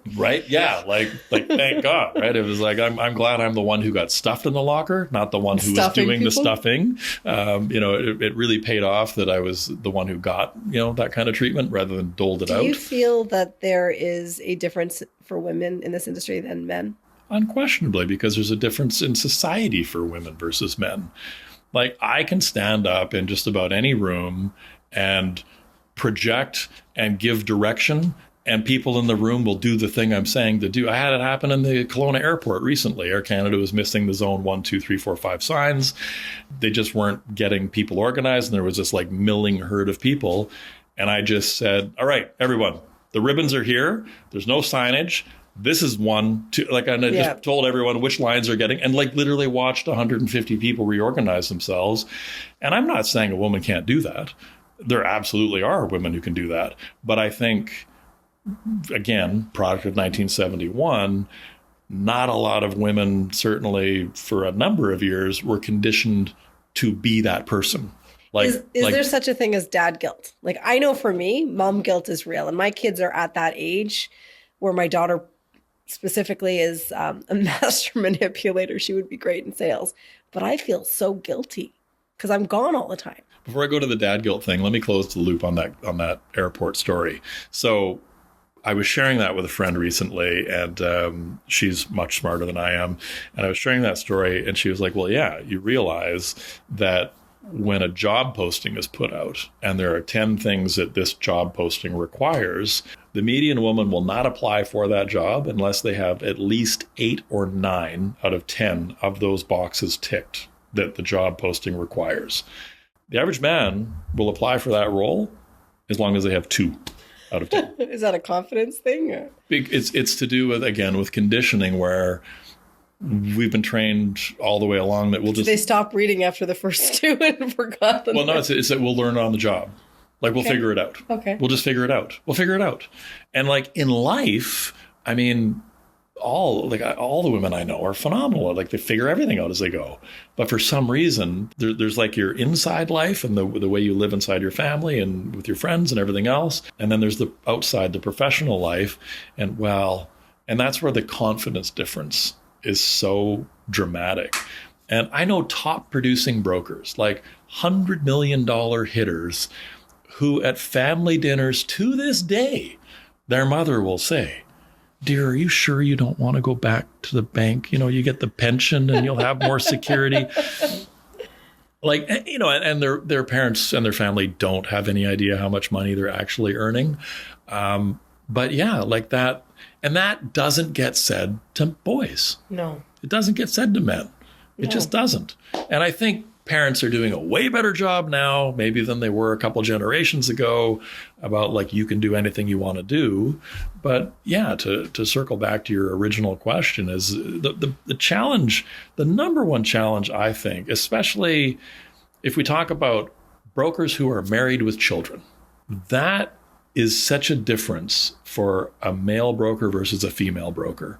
Yeah. Like thank God. Right. It was like, I'm glad I'm the one who got stuffed in the locker, not the one who was doing the stuffing. It really paid off that I was the one who got, that kind of treatment rather than doled it out. Do you feel that there is a difference for women in this industry than men? Unquestionably, because there's a difference in society for women versus men. Like, I can stand up in just about any room and project and give direction, and people in the room will do the thing I'm saying to do. I had it happen in the Kelowna airport recently. Air Canada was missing the zone 1, 2, 3, 4, 5 signs. They just weren't getting people organized, and there was this like milling herd of people. And I just said, all right, everyone, the ribbons are here. There's no signage. This is 1, 2, and I just told everyone which lines are getting, and like literally watched 150 people reorganize themselves. And I'm not saying a woman can't do that. There absolutely are women who can do that. But I think, again, product of 1971, not a lot of women, certainly for a number of years, were conditioned to be that person. Like, is there such a thing as dad guilt? Like, I know for me, mom guilt is real. And my kids are at that age where my daughter specifically is a master manipulator. She would be great in sales. But I feel so guilty because I'm gone all the time. Before I go to the dad guilt thing, let me close the loop on that airport story. So I was sharing that with a friend recently, and she's much smarter than I am. And I was sharing that story, and she was like, well, yeah, you realize that when a job posting is put out and there are 10 things that this job posting requires, the median woman will not apply for that job unless they have at least 8 or 9 out of 10 of those boxes ticked that the job posting requires. The average man will apply for that role as long as they have 2 out of 10. Is that a confidence thing? Or? It's to do with conditioning, where we've been trained all the way along that we'll just... They stop reading after the first 2 and forgot them. Well, no, it's that we'll learn on the job. Like, we'll figure it out. Okay. We'll just figure it out. We'll figure it out. And like in life, I mean, all the women I know are phenomenal. Like, they figure everything out as they go. But for some reason, there's like your inside life and the way you live inside your family and with your friends and everything else. And then there's the outside, the professional life. And that's where the confidence difference is so dramatic. And I know top producing brokers, like $100 million hitters, who at family dinners to this day, their mother will say, dear, are you sure you don't want to go back to the bank? You get the pension and you'll have more security. Like, you know, and their parents and their family don't have any idea how much money they're actually earning. But yeah, like that. And that doesn't get said to boys. No. It doesn't get said to men. It just doesn't. And I think parents are doing a way better job now, maybe than they were a couple generations ago, about like, you can do anything you want to do. But yeah, to circle back to your original question, is the challenge, the number one challenge, I think, especially if we talk about brokers who are married with children, that is such a difference for a male broker versus a female broker,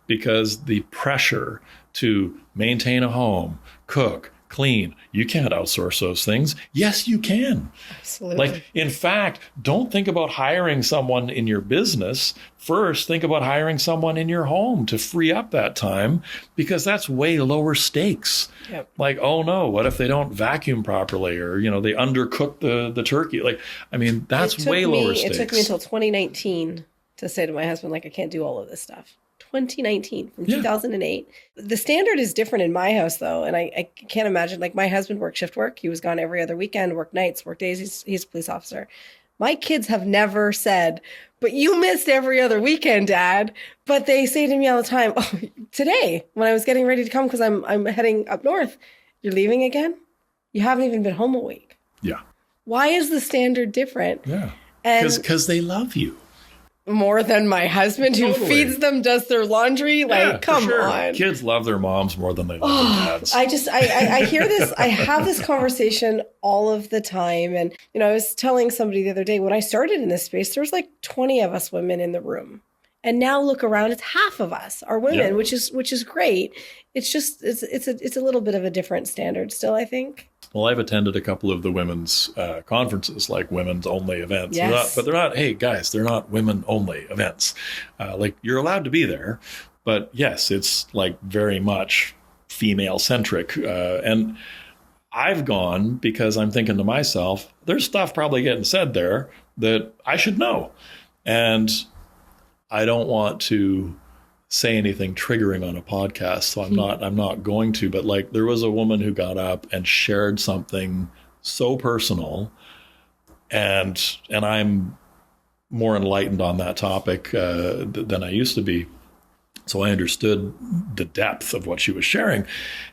because the pressure to maintain a home, cook, clean, you can't outsource those things. Yes, you can. Absolutely. Like, in fact, don't think about hiring someone in your business. First, think about hiring someone in your home to free up that time, because that's way lower stakes. Yep. Like, oh no, what if they don't vacuum properly, or, you know, they undercook the turkey? Like, I mean, that's way lower stakes. It took me until 2019 to say to my husband, like, I can't do all of this stuff. 2019 from 2008. The standard is different in my house, though. And I can't imagine, like, my husband worked shift work. He was gone every other weekend, worked nights, worked days. He's a police officer. My kids have never said, but you missed every other weekend, Dad. But they say to me all the time, oh, today, when I was getting ready to come, because I'm heading up north, you're leaving again? You haven't even been home a week. Yeah. Why is the standard different? Yeah. And because they love you. More than my husband, who feeds them, does their laundry. Like, come on. Kids love their moms more than they love their dads. I hear this. I have this conversation all of the time. And, you know, I was telling somebody the other day, when I started in this space, there was like 20 of us women in the room. And now look around, it's half of us are women, which is great. It's just, it's a little bit of a different standard still, I think. Well, I've attended a couple of the women's conferences, like women's only events. Yes. They're not, hey, guys, they're not women only events. Like, you're allowed to be there. But yes, it's like very much female centric. And I've gone because I'm thinking to myself, there's stuff probably getting said there that I should know. And I don't want to say anything triggering on a podcast, so I'm not going to. But like, there was a woman who got up and shared something so personal, and I'm more enlightened on that topic than I used to be. So I understood the depth of what she was sharing,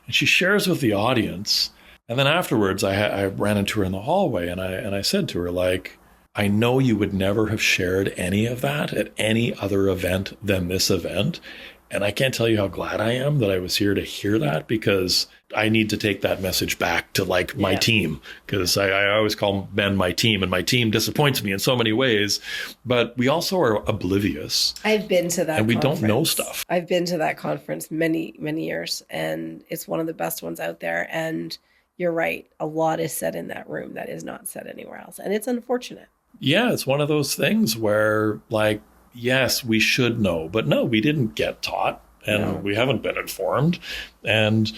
and she shares with the audience. And then afterwards, I ran into her in the hallway, and I said to her, like, I know you would never have shared any of that at any other event than this event. And I can't tell you how glad I am that I was here to hear that, because I need to take that message back to like my team, because I always call men my team, and my team disappoints me in so many ways. But we also are oblivious. I've been to that and we conference. Don't know stuff. I've been to that conference many, many years, and it's one of the best ones out there. And you're right. A lot is said in that room that is not said anywhere else. And it's unfortunate. Yeah, it's one of those things where, like, yes, we should know, but no, we didn't get taught, and we haven't been informed. And,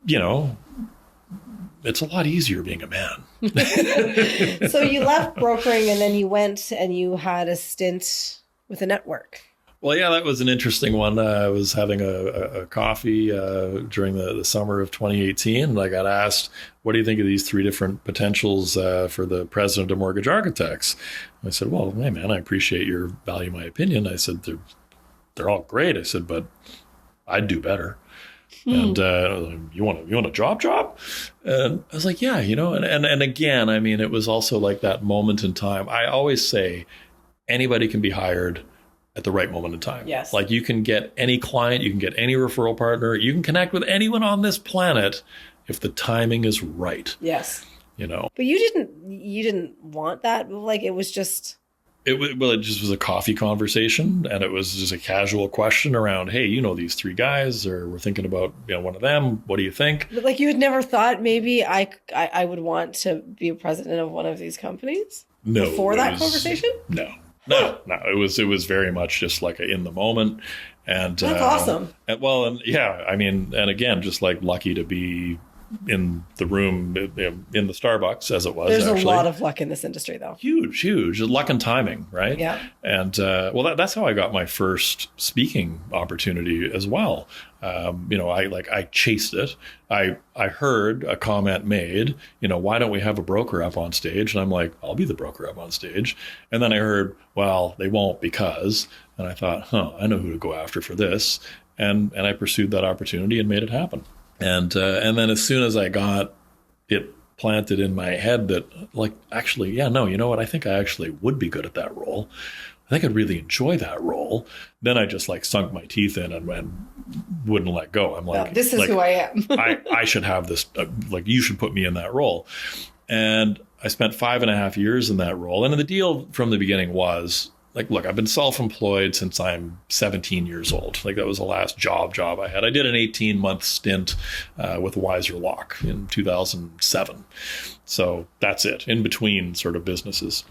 you know, it's a lot easier being a man. So you left brokering, and then you went and you had a stint with a network. Well, yeah, that was an interesting one. I was having a coffee during the summer of 2018, and I got asked, what do you think of these three different potentials for the president of Mortgage Architects? And I said, well, hey, man, I appreciate your value my opinion. I said, they're all great. I said, but I'd do better. And you want a job? And I was like, yeah, you know, and again, I mean, it was also like that moment in time. I always say anybody can be hired at the right moment in time. Yes. Like, you can get any client, you can get any referral partner, you can connect with anyone on this planet if the timing is right. Yes. You know. But you didn't want that. Like, it was just. It just was a coffee conversation, and it was just a casual question around, hey, you know, these three guys, or we're thinking about, you know, one of them. What do you think? But like, you had never thought maybe I would want to be a president of one of these companies? No. Before that conversation? No. It was very much just like in the moment. And that's awesome. And again, just like lucky to be in the room in the Starbucks as it was. There's actually. a lot of luck in this industry, though. Huge luck and timing, right? Yeah. And that's how I got my first speaking opportunity as well. I chased it. I heard a comment made, why don't we have a broker up on stage? And I'm like, I'll be the broker up on stage. And then I heard, well, they won't because, and I thought, I know who to go after for this. And I pursued that opportunity and made it happen. And then as soon as I got it planted in my head that actually, you know what? I think I actually would be good at that role. I think I'd really enjoy that role. Then I just sunk my teeth in and wouldn't let go. I'm like, this is who I am. I should have this, you should put me in that role. And I spent 5.5 years in that role. And the deal from the beginning was look, I've been self-employed since I'm 17 years old. That was the last job I had. I did an 18-month stint with Wiser Lock in 2007. So that's it, in between sort of businesses.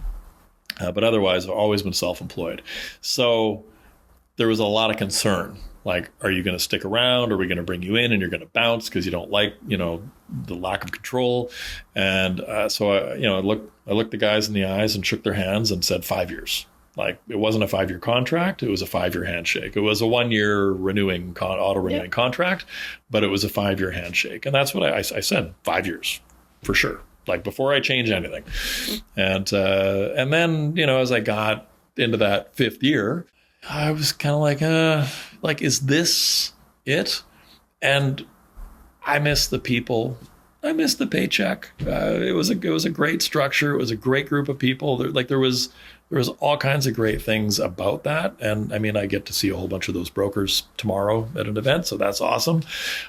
But otherwise, I've always been self-employed. So there was a lot of concern. Are you going to stick around? Are we going to bring you in and you're going to bounce because you don't like, the lack of control? And so I looked the guys in the eyes and shook their hands and said 5 years. It wasn't a 5-year contract. It was a 5-year handshake. It was a 1-year auto-renewing contract, but it was a 5-year handshake. And that's what I said, 5 years for sure. Before I change anything. And then, as I got into that 5th year, I was kind of is this it? And I miss the people. I miss the paycheck. It was a great structure. It was a great group of people. There was all kinds of great things about that. And I mean, I get to see a whole bunch of those brokers tomorrow at an event. So that's awesome.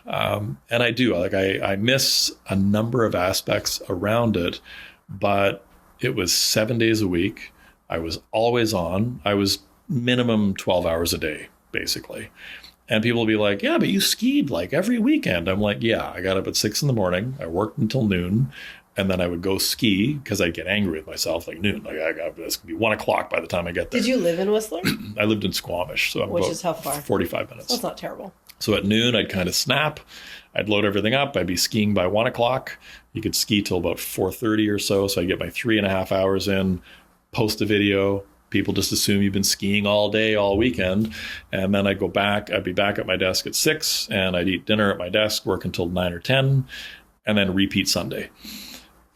And I do I miss a number of aspects around it, but it was 7 days a week. I was always on. I was minimum 12 hours a day, basically. And people will be like, yeah, but you skied every weekend. I'm like, yeah, I got up at 6 a.m. I worked until noon. And then I would go ski because I'd get angry with myself noon. It's going to be 1 o'clock by the time I get there. Did you live in Whistler? I lived in Squamish. So which is how far? 45 minutes. That's not terrible. So at noon, I'd kind of snap. I'd load everything up. I'd be skiing by 1 o'clock. You could ski till about 4:30 or so. So I'd get my 3.5 hours in, post a video. People just assume you've been skiing all day, all weekend. And then I'd go back. I'd be back at my desk at 6 and I'd eat dinner at my desk, work until 9 or 10, and then repeat Sunday.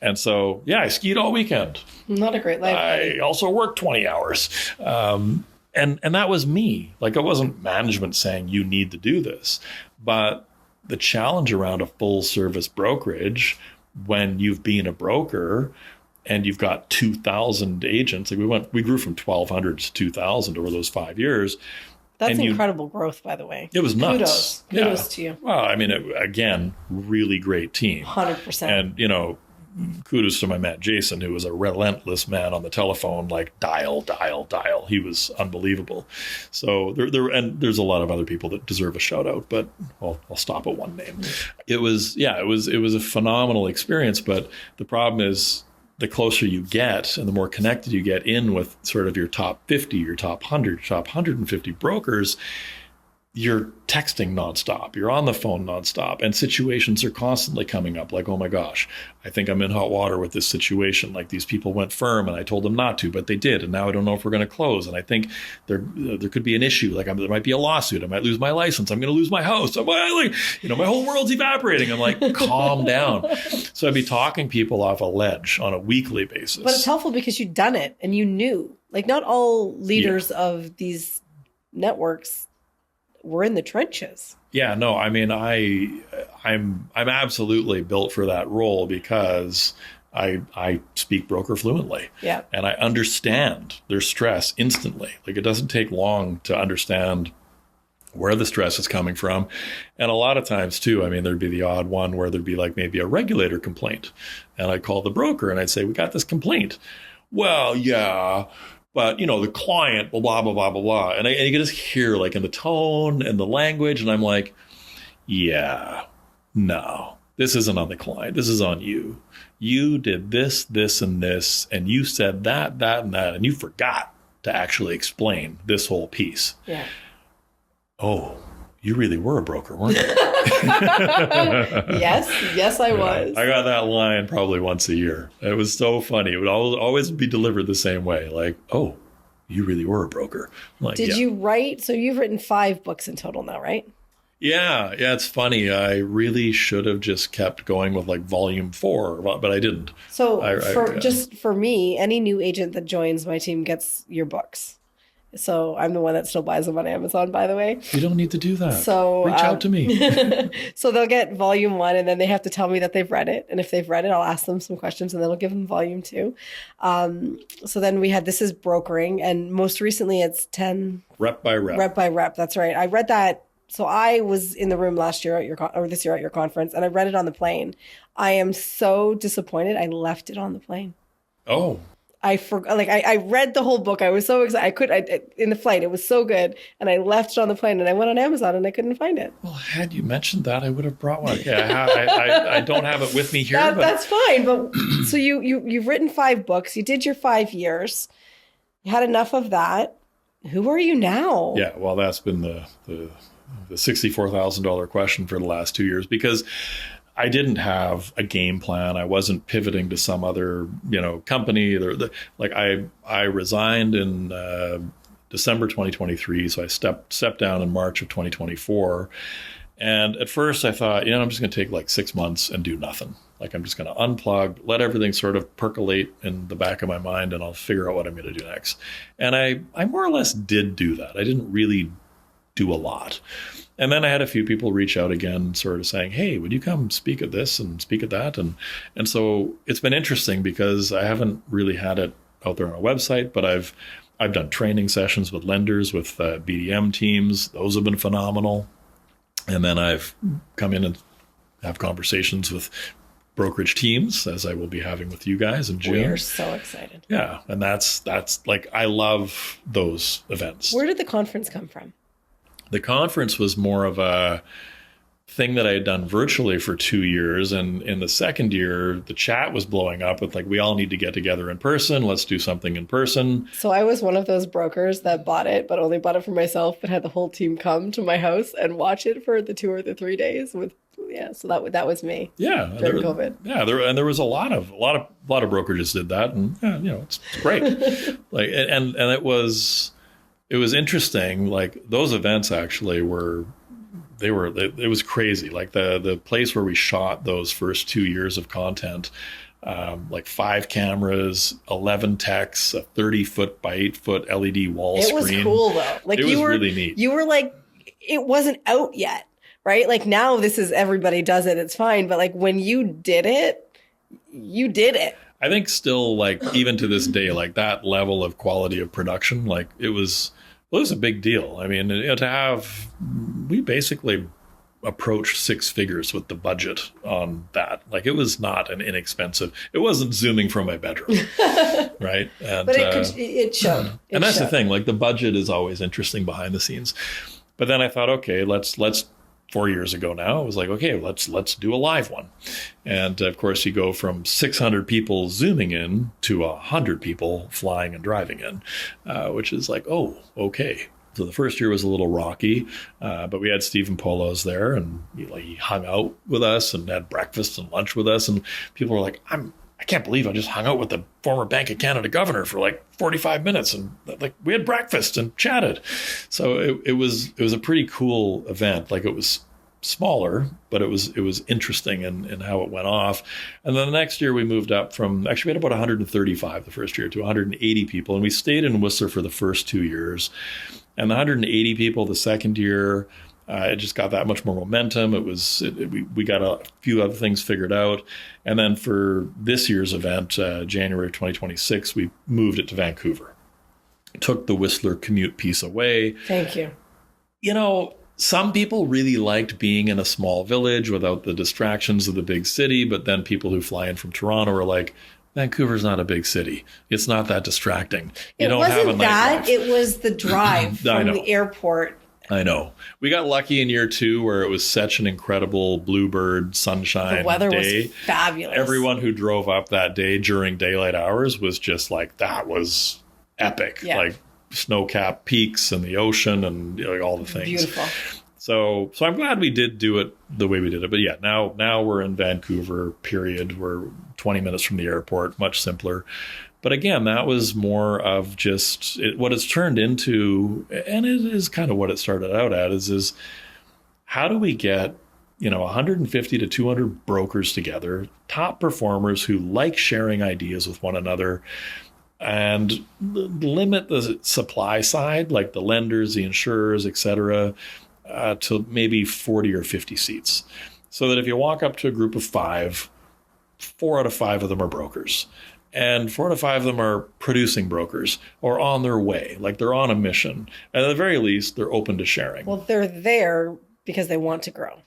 And so, yeah, I skied all weekend. Not a great life. I also worked 20 hours. And that was me. It wasn't management saying you need to do this. But the challenge around a full service brokerage, when you've been a broker and you've got 2,000 agents, we grew from 1,200 to 2,000 over those 5 years. That's incredible growth, by the way. It was nuts. Kudos to you. Well, I mean, again, really great team. 100%. And, kudos to my man, Jason, who was a relentless man on the telephone, dial. He was unbelievable. So there's a lot of other people that deserve a shout out, but I'll stop at one name. It was a phenomenal experience. But the problem is the closer you get and the more connected you get in with sort of your top 50, your top 100, your top 150 brokers, you're texting nonstop. You're on the phone nonstop. And situations are constantly coming up oh my gosh, I think I'm in hot water with this situation. These people went firm and I told them not to, but they did. And now I don't know if we're going to close. And I think there could be an issue. There might be a lawsuit. I might lose my license. I'm going to lose my house. My whole world's evaporating. I'm like, calm down. So I'd be talking people off a ledge on a weekly basis. But it's helpful because you'd done it and you knew. Not all leaders of these networks were in the trenches. Yeah, no, I mean, I'm absolutely built for that role because I speak broker fluently. Yeah. And I understand their stress instantly. It doesn't take long to understand where the stress is coming from. And a lot of times too, I mean, there'd be the odd one where there'd be maybe a regulator complaint. And I'd call the broker and I'd say, we got this complaint. Well, yeah. But, the client, blah, blah, blah, blah, blah. And you can just hear in the tone and the language. And I'm like, yeah, no, this isn't on the client. This is on you. You did this, this, and this. And you said that, that, and that. And you forgot to actually explain this whole piece. Yeah. Oh, you really were a broker, weren't you? Yes, I was. I got that line probably once a year. It was so funny. It would always be delivered the same way. Like, oh, you really were a broker. I'm like, Did you write? So you've written 5 books in total now, right? Yeah. It's funny. I really should have just kept going with like volume 4, but I didn't. So just for me, any new agent that joins my team gets your books. So I'm the one that still buys them on Amazon, by the way. You don't need to do that. So reach out to me. So they'll get volume 1, and then they have to tell me that they've read it. And if they've read it, I'll ask them some questions, and then I'll give them volume 2. So then we had This is Brokering, and most recently it's 10 Rep by Rep. Rep by Rep. That's right. I read that. So I was in the room last year at this year at your conference, and I read it on the plane. I am so disappointed. I left it on the plane. Oh. I read the whole book. I was so excited. In the flight, it was so good. And I left it on the plane, and I went on Amazon and I couldn't find it. Well, had you mentioned that, I would have brought one. Yeah, I don't have it with me here. That's fine. But so you've written 5 books. You did your 5 years. You had enough of that. Who are you now? Yeah, well, that's been the $64,000 question for the last 2 years, because I didn't have a game plan. I wasn't pivoting to some other, company. I resigned in December 2023, so I stepped down in March of 2024. And at first I thought, I'm just going to take like 6 months and do nothing. Like, I'm just going to unplug, let everything sort of percolate in the back of my mind, and I'll figure out what I'm going to do next. And I more or less did do that. I didn't really do a lot. And then I had a few people reach out again, sort of saying, hey, would you come speak at this and speak at that? And so it's been interesting, because I haven't really had it out there on a website, but I've done training sessions with lenders, with BDM teams. Those have been phenomenal. And then I've come in and have conversations with brokerage teams, as I will be having with you guys in June. We're so excited. Yeah. And that's like, I love those events. Where did the conference come from? The conference was more of a thing that I had done virtually for 2 years. And in the second year, the chat was blowing up with like, we all need to get together in person. Let's do something in person. So I was one of those brokers that bought it, but only bought it for myself, but had the whole team come to my house and watch it for the 2 or the 3 days so that was me. Yeah. During COVID. Yeah. There was a lot of brokerages did that. And it's great. Like, and it was interesting. Like, those events actually it was crazy. Like the place where we shot those first 2 years of content, like 5 cameras, 11 techs, a 30-foot by 8-foot LED wall screen. It was cool though. Like, it was really neat. You were like, it wasn't out yet, right? Like, now this is, everybody does it. It's fine. But like, when you did it, you did it. I think still, like, even to this day, like that level of quality of production, like it was a big deal. I mean, we basically approached 6 figures with the budget on that. Like, it was not an inexpensive, it wasn't zooming from my bedroom, right? And, but it showed. That's the thing, like, the budget is always interesting behind the scenes. But then I thought, okay, let's 4 years ago now, it was like, okay, let's do a live one. And of course, you go from 600 people zooming in to 100 people flying and driving in, which is like, oh, okay. So the first year was a little rocky, but we had Stephen Polos there, and he hung out with us and had breakfast and lunch with us. And people were like, I can't believe I just hung out with the former Bank of Canada governor for like 45 minutes, and like we had breakfast and chatted. So it was a pretty cool event. Like, it was smaller, but it was interesting in how it went off. And then the next year we moved up we had about 135 the first year to 180 people. And we stayed in Whistler for the first 2 years. And the 180 people the second year, it just got that much more momentum. We got a few other things figured out. And then for this year's event, January of 2026, we moved it to Vancouver. Took the Whistler commute piece away. Thank you. Some people really liked being in a small village without the distractions of the big city. But then people who fly in from Toronto are like, Vancouver's not a big city. It's not that distracting. You don't have a nightlife. It was the drive from the airport. I know. We got lucky in year 2 where it was such an incredible bluebird sunshine day. The weather was fabulous. Everyone who drove up that day during daylight hours was just like, that was epic. Yeah. Like snow-capped peaks and the ocean and all the things. Beautiful. So I'm glad we did do it the way we did it. But yeah, now we're in Vancouver, period. We're 20 minutes from the airport, much simpler. But again, that was more of just what it's turned into, and it is kind of what it started out at, is how do we get 150 to 200 brokers together, top performers who like sharing ideas with one another, and limit the supply side, like the lenders, the insurers, et cetera, to maybe 40 or 50 seats. So that if you walk up to a group of 5, 4 out of 5 of them are brokers. And 4 out of 5 of them are producing brokers or on their way, like they're on a mission. And at the very least, they're open to sharing. Well, they're there because they want to grow,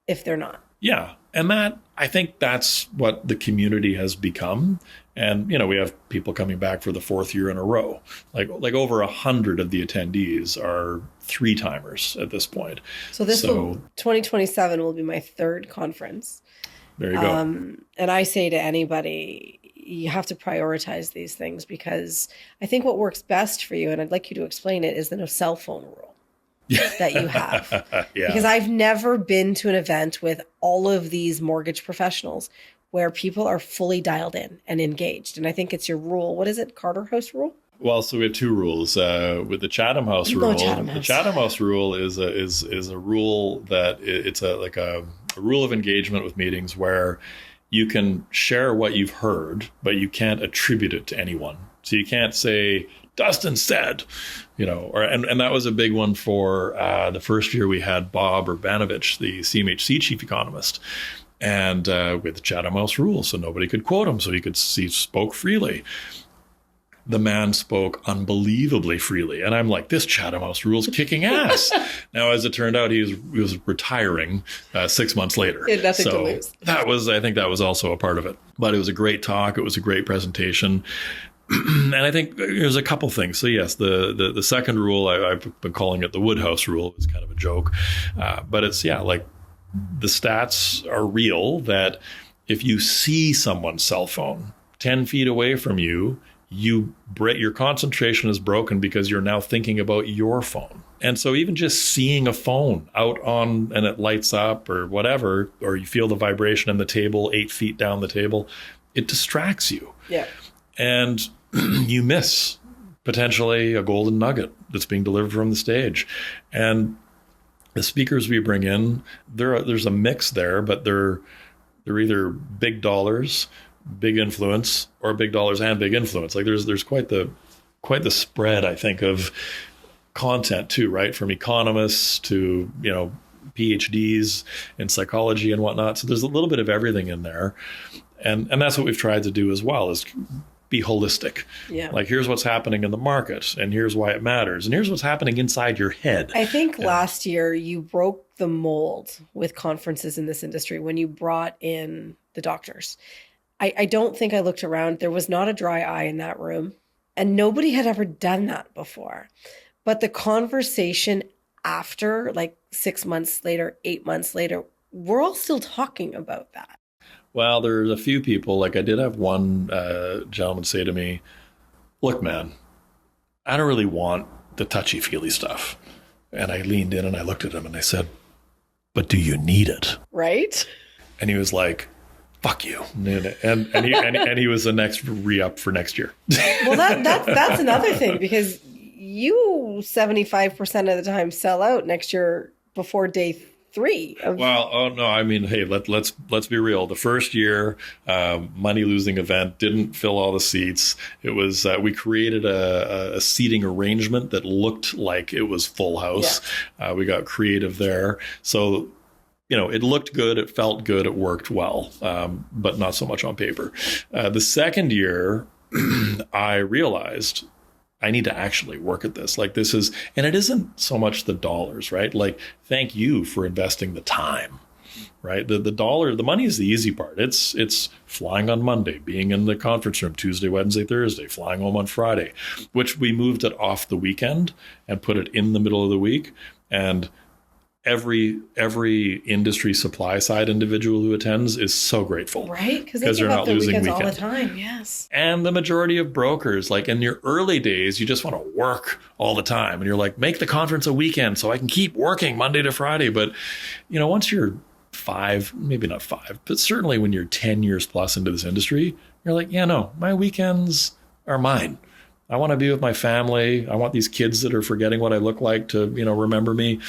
if they're not. Yeah. And I think that's what the community has become. And, we have people coming back for the 4th year in a row. Like over 100 of the attendees are 3-timers at this point. So 2027 will be my 3rd conference. There you go. And I say to anybody, you have to prioritize these things, because I think what works best for you, and I'd like you to explain it, is the no cell phone rule that you have. Yeah. Because I've never been to an event with all of these mortgage professionals where people are fully dialed in and engaged. And I think it's your rule. What is it? Carter House rule? Well, so we have 2 rules. With the Chatham House rule, the Chatham House rule is a rule that it's a rule of engagement with meetings where you can share what you've heard, but you can't attribute it to anyone. So you can't say, Dustan said, and that was a big one for the first year we had Bob Urbanovich, the CMHC chief economist, and with the Chatham House rule, so nobody could quote him, so he spoke freely. The man spoke unbelievably freely. And I'm like, this Chatham House rule's kicking ass. Now, as it turned out, he was retiring 6 months later. He had nothing to lose. I think that was also a part of it. But it was a great talk. It was a great presentation. And I think there's a couple things. So yes, the second rule, I've been calling it the Woodhouse rule. It's kind of a joke. But it's, like the stats are real that if you see someone's cell phone 10 feet away from you, your concentration is broken because you're now thinking about your phone. And so even just seeing a phone out on and it lights up or whatever, or you feel the vibration in the table 8 feet down the table, it distracts you. Yeah. And you miss potentially a golden nugget that's being delivered from the stage. And the speakers we bring in, there's a mix there, but they're either big dollars, big influence, or big dollars and big influence. Like there's quite the spread, I think, of content too, right? From economists to, PhDs in psychology and whatnot. So there's a little bit of everything in there. And that's what we've tried to do as well, is be holistic. Yeah. Like, here's what's happening in the market, and here's why it matters, and here's what's happening inside your head. I think last year you broke the mold with conferences in this industry when you brought in the doctors. I don't think I looked around. There was not a dry eye in that room, and nobody had ever done that before. But the conversation after, like 6 months later, 8 months later, we're all still talking about that. Well, there's a few people, like I did have one gentleman say to me, look, man, I don't really want the touchy-feely stuff. And I leaned in and I looked at him and I said, but do you need it? Right? And he was like, fuck you. And he was the next re-up for next year. Well, that's another thing, because you 75% of the time sell out next year before day 3. Well, oh no, I mean, hey, let's be real. The first year, money losing event didn't fill all the seats. It was we created a seating arrangement that looked like it was full house. Yeah. We got creative there, so it looked good, it felt good, it worked well, but not so much on paper. The second year, I realized I need to actually work at this. Like, this is, and it isn't so much the dollars, right? Like, thank you for investing the time, right? The money is the easy part. It's flying on Monday, being in the conference room Tuesday, Wednesday, Thursday, flying home on Friday, which we moved it off the weekend and put it in the middle of the week. And every industry supply side individual who attends is so grateful. Right? Because they give up the weekends all the time. Yes. And the majority of brokers, like in your early days, you just want to work all the time. And you're like, make the conference a weekend so I can keep working Monday to Friday. But, once you're 5, maybe not 5, but certainly when you're 10 years plus into this industry, you're like, yeah, no, my weekends are mine. I want to be with my family. I want these kids that are forgetting what I look like to, remember me.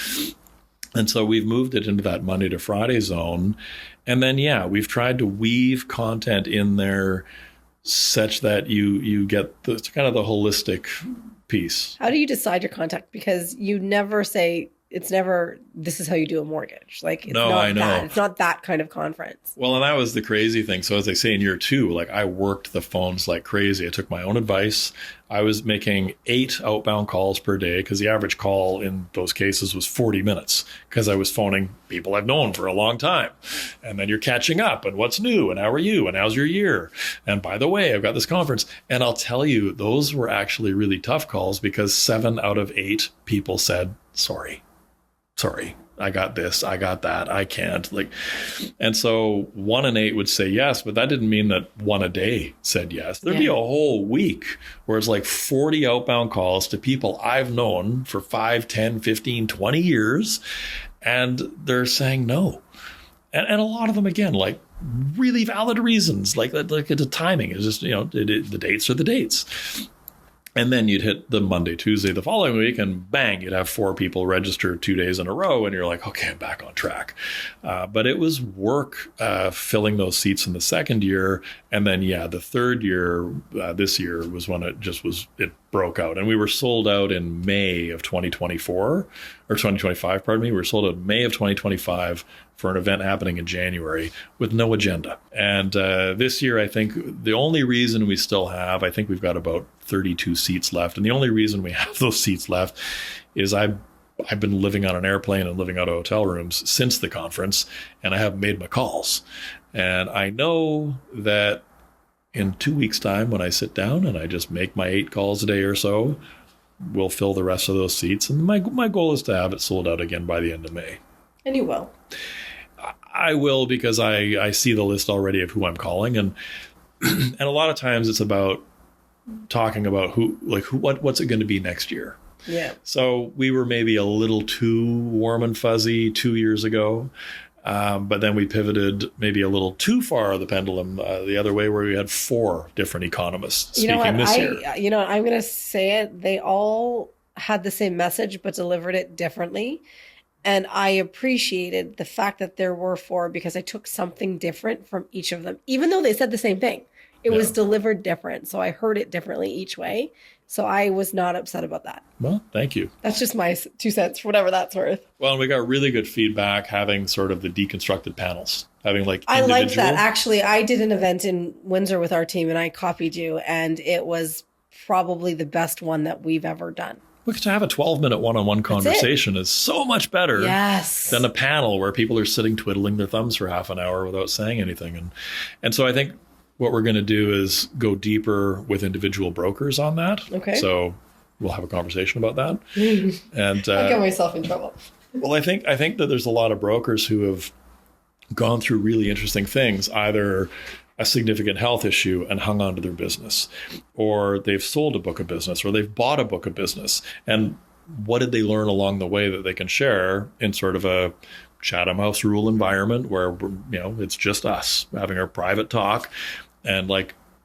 And so we've moved it into that Monday to Friday zone. And then, we've tried to weave content in there such that you get the kind of the holistic piece. How do you decide your contact? Because you never say, it's never, this is how you do a mortgage. Like, it's no, not I know. that. It's not that kind of conference. Well, and that was the crazy thing. So as I say, in year 2, like I worked the phones like crazy. I took my own advice. I was making 8 outbound calls per day because the average call in those cases was 40 minutes because I was phoning people I've known for a long time. And then you're catching up and what's new and how are you and how's your year? And by the way, I've got this conference. And I'll tell you, those were actually really tough calls because 7 out of 8 people said, sorry, I got this, I got that, I can't. And so 1 in 8 would say yes, but that didn't mean that 1 a day said yes. There'd be a whole week where it's like 40 outbound calls to people I've known for 5, 10, 15, 20 years, and they're saying no. And a lot of them, again, like really valid reasons, like the timing is just, the dates are the dates. And then you'd hit the Monday, Tuesday, the following week, and bang, you'd have 4 people register 2 days in a row. And you're like, okay, I'm back on track. But it was work filling those seats in the second year. And then, the third year, this year was when it broke out. And we were sold out in May of 2024, or 2025, pardon me. We were sold out in May of 2025 for an event happening in January with no agenda. And this year, I think the only reason we still have, I think we've got about 32 seats left. And the only reason we have those seats left is I've been living on an airplane and living out of hotel rooms since the conference, and I haven't made my calls. And I know that in 2 weeks' time, when I sit down and I just make my 8 calls a day or so, we'll fill the rest of those seats. And my goal is to have it sold out again by the end of May. And you will. I will, because I see the list already of who I'm calling. And a lot of times it's about talking about what's it going to be next year. Yeah. So we were maybe a little too warm and fuzzy 2 years ago. But then we pivoted maybe a little too far the pendulum the other way, where we had 4 different economists speaking this year. I'm going to say it. They all had the same message, but delivered it differently. And I appreciated the fact that there were 4 because I took something different from each of them, even though they said the same thing. It was delivered different. So I heard it differently each way. So I was not upset about that. Well, thank you. That's just my 2 cents, whatever that's worth. Well, and we got really good feedback having sort of the deconstructed panels, having like I liked that. Actually, I did an event in Windsor with our team and I copied you, and it was probably the best one that we've ever done. Because to have a 12-minute one-on-one conversation is so much better than a panel where people are sitting twiddling their thumbs for half an hour without saying anything. And so I think what we're going to do is go deeper with individual brokers on that. Okay. So we'll have a conversation about that. And I get myself in trouble. Well, I think that there's a lot of brokers who have gone through really interesting things, either a significant health issue and hung on to their business, or they've sold a book of business, or they've bought a book of business. And what did they learn along the way that they can share in sort of a Chatham House rule environment where, it's just us having our private talk, and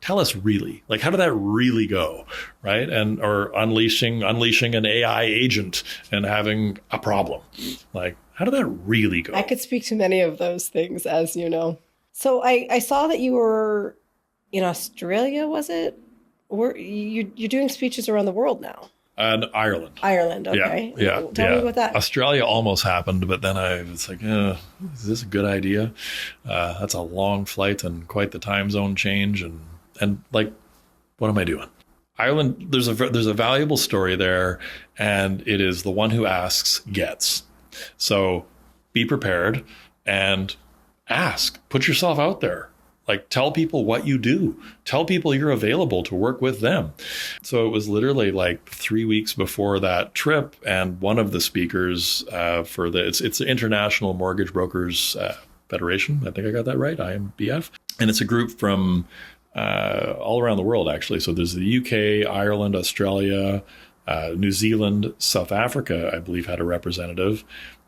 tell us really, how did that really go, right? And or unleashing an AI agent and having a problem, how did that really go? I could speak to many of those things, as you know. So I saw that you were in Australia, was it? You're doing speeches around the world now. And Ireland. Ireland, okay. Yeah. Tell me about that. Australia almost happened, but then I was like, is this a good idea? That's a long flight and quite the time zone change. And what am I doing? Ireland, there's a valuable story there, and it is the one who asks gets. So be prepared and ask. Put yourself out there. Like, tell people what you do. Tell people you're available to work with them. So it was literally like 3 weeks before that trip, and one of the speakers for it's the International Mortgage Brokers Federation. I think I got that right, IMBF. And it's a group from all around the world, actually. So there's the UK, Ireland, Australia, New Zealand, South Africa, I believe, had a representative,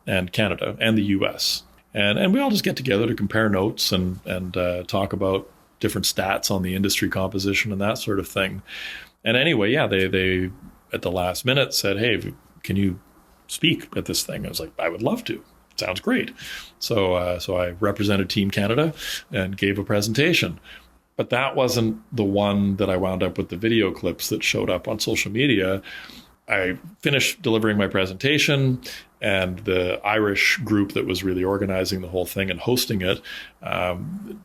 and Canada, and the US. And we all just get together to compare notes and talk about different stats on the industry composition and that sort of thing. And anyway, yeah, they at the last minute said, hey, can you speak at this thing? I was like, I would love to. Sounds great. So I represented Team Canada and gave a presentation. But that wasn't the one that I wound up with the video clips that showed up on social media. I finished delivering my presentation, and the Irish group that was really organizing the whole thing and hosting it,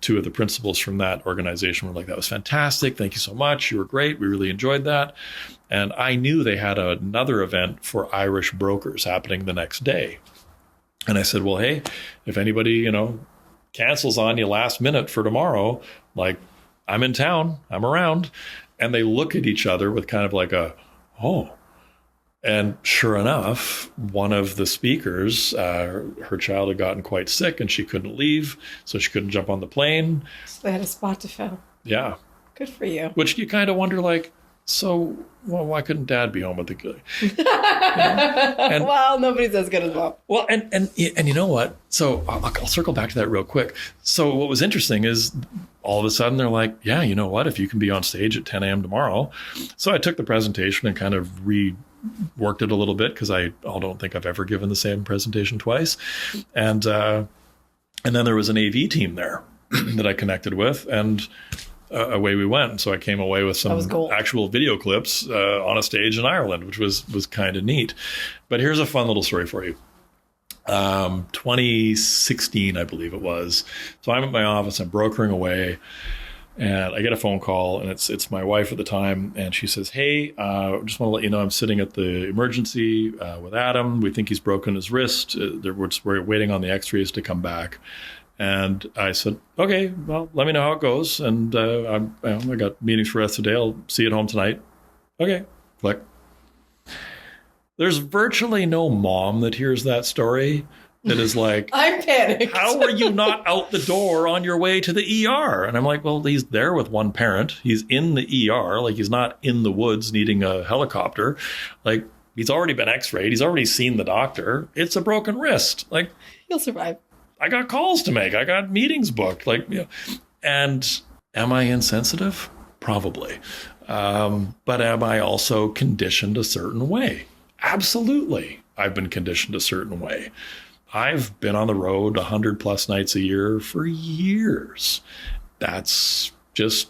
two of the principals from that organization were like, that was fantastic. Thank you so much. You were great. We really enjoyed that. And I knew they had another event for Irish brokers happening the next day. And I said, well, hey, if anybody, cancels on you last minute for tomorrow, like, I'm in town, I'm around. And they look at each other with kind of like oh. And sure enough, one of the speakers, her child had gotten quite sick and she couldn't leave, so she couldn't jump on the plane. So they had a spot to fill. Yeah. Good for you. Which you kind of wonder, like, so why couldn't Dad be home with the kid? Well, nobody's as good as Mom. Well, and you know what? So I'll circle back to that real quick. So what was interesting is all of a sudden they're like, yeah, you know what? If you can be on stage at 10 a.m. tomorrow. So I took the presentation and kind of reworked it a little bit, because I don't think I've ever given the same presentation twice. And then there was an AV team there that I connected with, and away we went. So I came away with some actual video clips on a stage in Ireland, which was kind of neat. But here's a fun little story for you. 2016, I believe it was. So I'm at my office, I'm brokering away, and I get a phone call, and it's my wife at the time, and she says, hey, just want to let you know I'm sitting at the emergency with Adam. We think he's broken his wrist. We're waiting on the x-rays to come back. And I said, okay, well, let me know how it goes. And I got meetings for the rest of the day. I'll see you at home tonight. Okay, click. There's virtually no mom that hears that story that is like, I'm panicked. How are you not out the door on your way to the ER? And I'm like, well, he's there with one parent. He's in the ER. Like, he's not in the woods needing a helicopter. Like, he's already been x-rayed. He's already seen the doctor. It's a broken wrist. Like, he'll survive. I got calls to make. I got meetings booked. And am I insensitive? Probably. But am I also conditioned a certain way? Absolutely. I've been conditioned a certain way. I've been on the road 100 plus nights a year for years. That's just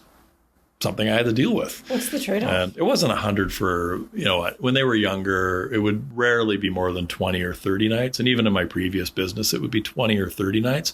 something I had to deal with. What's the trade-off? And it wasn't 100 for, when they were younger, it would rarely be more than 20 or 30 nights. And even in my previous business, it would be 20 or 30 nights.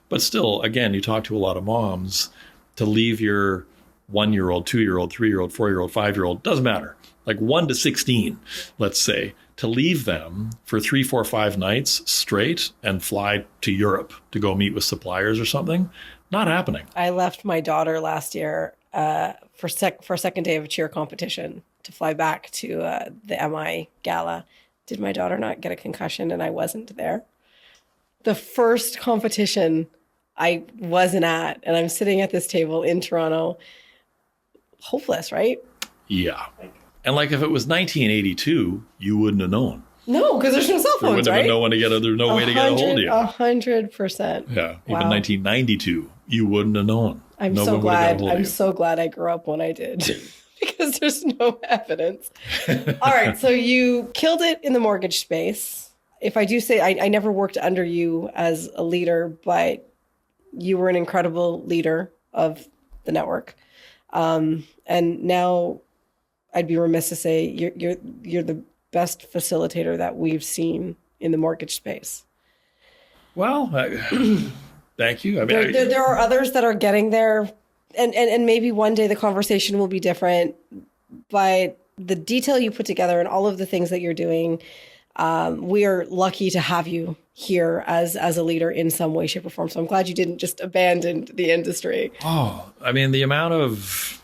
But still, again, you talk to a lot of moms, to leave your 1-year-old, 2-year-old, 3-year-old, 4-year-old, 5-year-old, doesn't matter. Like 1 to 16, let's say, to leave them for 3, 4, 5 nights straight and fly to Europe to go meet with suppliers or something, not happening. I left my daughter last year for second day of a cheer competition to fly back to the MI gala. Did my daughter not get a concussion and I wasn't there? The first competition I wasn't at, and I'm sitting at this table in Toronto, hopeless, right? Yeah. And like, if it was 1982, you wouldn't have known. No, because there's no cell phones, there wouldn't right? have been no one to get. There's no way to get a hold of you. 100%. Yeah, even 1992, you wouldn't have known. I'm so glad I grew up when I did, because there's no evidence. All right, so you killed it in the mortgage space. If I do say, I never worked under you as a leader, but you were an incredible leader of the network. And now I'd be remiss to say you're the best facilitator that we've seen in the mortgage space. Well, thank you. I mean, there are others that are getting there, and maybe one day the conversation will be different. But the detail you put together and all of the things that you're doing, we are lucky to have you here as a leader in some way, shape, or form. So I'm glad you didn't just abandon the industry. Oh, I mean, the amount of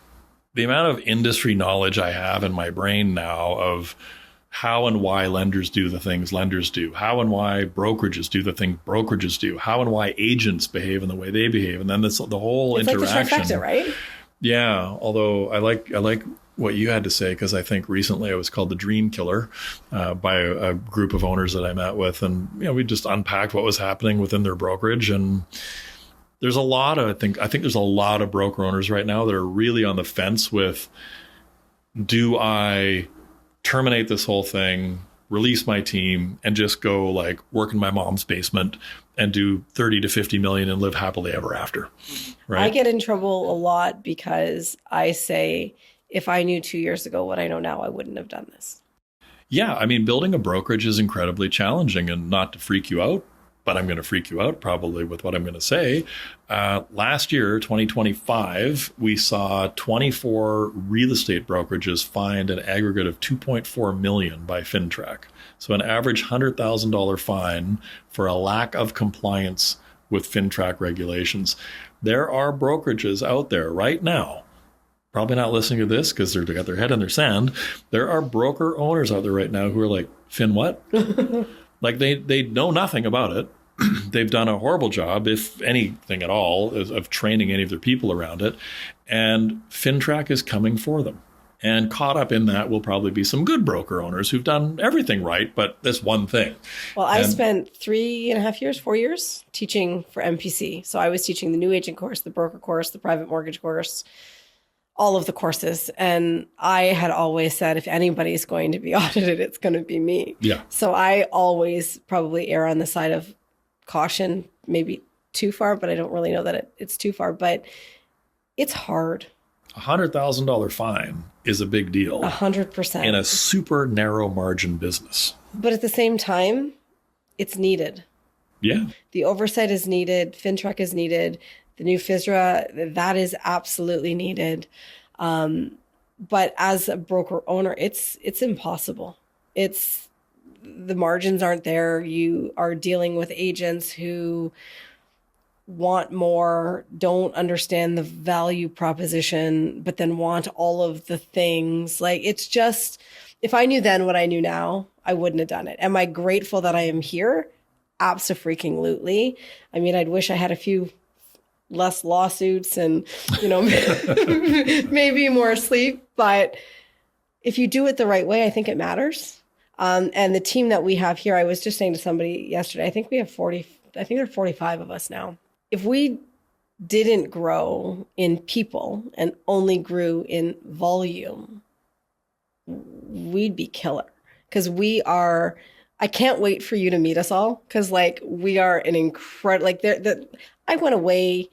industry knowledge I have in my brain now of how and why lenders do the things lenders do, how and why brokerages do the things brokerages do, how and why agents behave in the way they behave, and then the whole it's interaction. Like the trifecta, right? Yeah, although I like what you had to say, because I think recently I was called the dream killer by a group of owners that I met with, and we just unpacked what was happening within their brokerage. And there's a lot of I think there's a lot of broker owners right now that are really on the fence with, do I terminate this whole thing, release my team, and just go like work in my mom's basement and do 30 to 50 million and live happily ever after. Right? I get in trouble a lot because I say, if I knew 2 years ago what I know now, I wouldn't have done this. Yeah, I mean, building a brokerage is incredibly challenging, and not to freak you out, but I'm going to freak you out probably with what I'm going to say. Last year, 2025, we saw 24 real estate brokerages fined an aggregate of $2.4 million by FINTRAC. So an average $100,000 fine for a lack of compliance with FINTRAC regulations. There are brokerages out there right now, probably not listening to this because they've got their head in their sand. There are broker owners out there right now who are like, Fin what? Like they know nothing about it. They've done a horrible job, if anything at all, of training any of their people around it. And FINTRAC is coming for them. And caught up in that will probably be some good broker owners who've done everything right, but this one thing. Well, I spent 3.5 years, 4 years teaching for MPC. So I was teaching the new agent course, the broker course, the private mortgage course, all of the courses. And I had always said, if anybody's going to be audited, it's going to be me. Yeah. So I always probably err on the side of caution, maybe too far, but I don't really know that it's too far. But it's hard. $100,000 fine is a big deal. 100%. In a super narrow margin business. But at the same time, it's needed. Yeah. The oversight is needed. FINTRAC is needed. The new FSRA, that is absolutely needed. But as a broker owner, it's impossible. The margins aren't there. You are dealing with agents who want more, don't understand the value proposition, but then want all of the things. Like, it's just, if I knew then what I knew now, I wouldn't have done it. Am I grateful that I am here? Abso-freaking-lutely. I mean, I'd wish I had a few less lawsuits and, maybe more sleep. But if you do it the right way, I think it matters. And the team that we have here, I was just saying to somebody yesterday, I think there are 45 of us now. If we didn't grow in people and only grew in volume, we'd be killer. Because I can't wait for you to meet us all. Because we are an incredible, I went away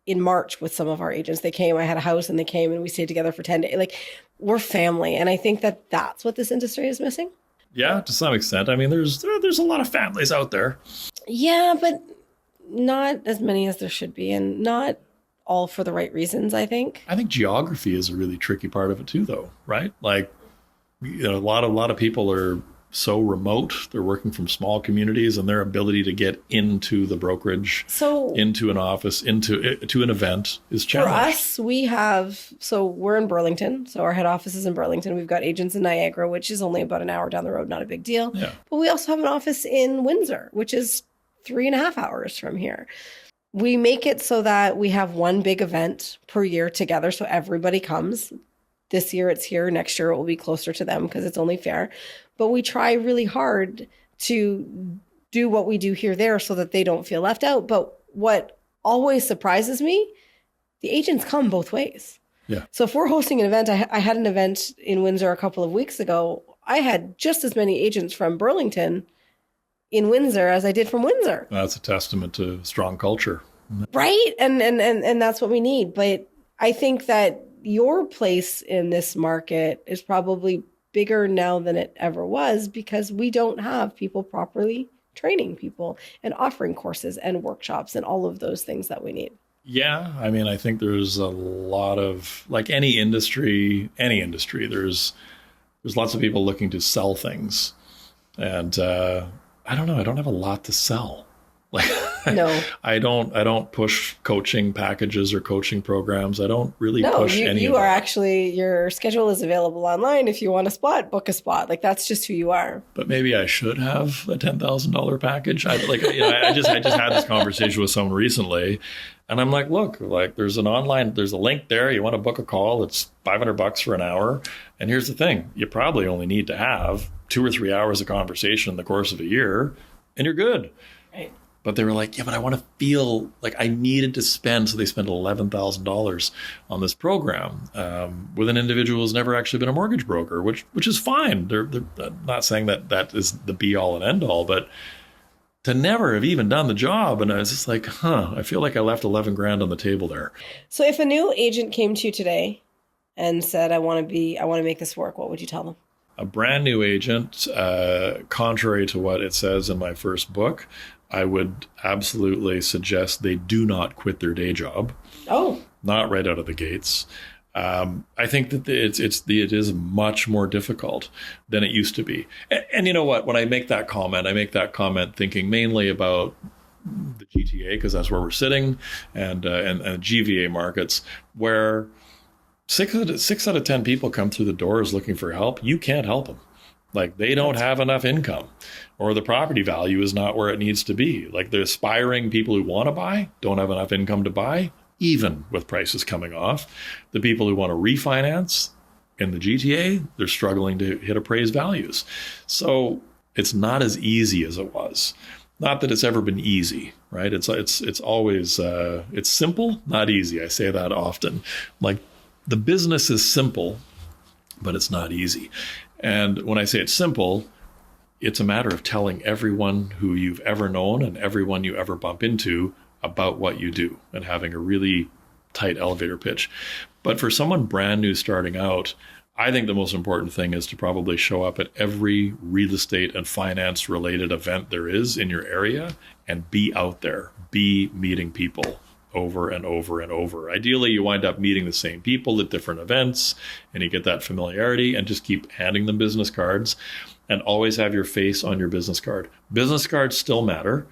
in March with some of our agents. They came, I had a house and they came and we stayed together for 10 days. We're family. And I think that that's what this industry is missing. Yeah, to some extent. I mean, there's a lot of families out there. Yeah, but not as many as there should be, and not all for the right reasons, I think. I think geography is a really tricky part of it too, though, right? A lot of people are so remote. They're working from small communities, and their ability to get into the brokerage, into an office, to an event is challenged. For us, we're in Burlington. So our head office is in Burlington. We've got agents in Niagara, which is only about an hour down the road, not a big deal. Yeah. But we also have an office in Windsor, which is 3.5 hours from here. We make it so that we have one big event per year together. So everybody comes. This year it's here. Next year it will be closer to them because it's only fair. But we try really hard to do what we do here, there, so that they don't feel left out. But what always surprises me, the agents come both ways. Yeah. So if we're hosting an event, I had an event in Windsor a couple of weeks ago. I had just as many agents from Burlington in Windsor as I did from Windsor. That's a testament to strong culture. Right? And that's what we need. But I think that your place in this market is probably bigger now than it ever was, because we don't have people properly training people and offering courses and workshops and all of those things that we need. Yeah. I mean, I think there's a lot of, like any industry, there's lots of people looking to sell things. And I don't know. I don't have a lot to sell. Like, No. I don't push coaching packages or coaching programs. I don't really No, push any you of are that. actually, your schedule is available online. If you want a spot, book a spot. Like, that's just who you are. But maybe I should have a $10,000 package. I just had this conversation with someone recently, and I'm like, look, like there's a link there. You want to book a call? It's $500 for an hour. And here's the thing: you probably only need to have 2 or 3 hours of conversation in the course of a year, and you're good. Right. But they were like, yeah, but I want to feel like I needed to spend. So they spent $11,000 on this program with an individual who's never actually been a mortgage broker, which is fine. They're not saying that is the be all and end all, but to never have even done the job. And I was just like, I feel like I left 11 grand on the table there. So if a new agent came to you today and said, I want to make this work, what would you tell them? A brand new agent, contrary to what it says in my first book, I would absolutely suggest they do not quit their day job. Oh, Not right out of the gates. I think that it is much more difficult than it used to be. And you know what? When I make that comment thinking mainly about the GTA, because that's where we're sitting, and GVA markets, where 6 out of 10 people come through the doors looking for help. You can't help them. Like, they don't have enough income, or the property value is not where it needs to be. Like, the aspiring people who want to buy don't have enough income to buy, even with prices coming off. The people who want to refinance in the GTA, they're struggling to hit appraised values. So it's not as easy as it was. Not that it's ever been easy, right? It's always, it's simple, not easy. I say that often. Like, the business is simple, but it's not easy. And when I say it's simple, it's a matter of telling everyone who you've ever known and everyone you ever bump into about what you do and having a really tight elevator pitch. But for someone brand new starting out, I think the most important thing is to probably show up at every real estate and finance related event there is in your area and be out there, be meeting people over and over and over. Ideally, you wind up meeting the same people at different events and you get that familiarity, and just keep handing them business cards and always have your face on your business card. Business cards still matter.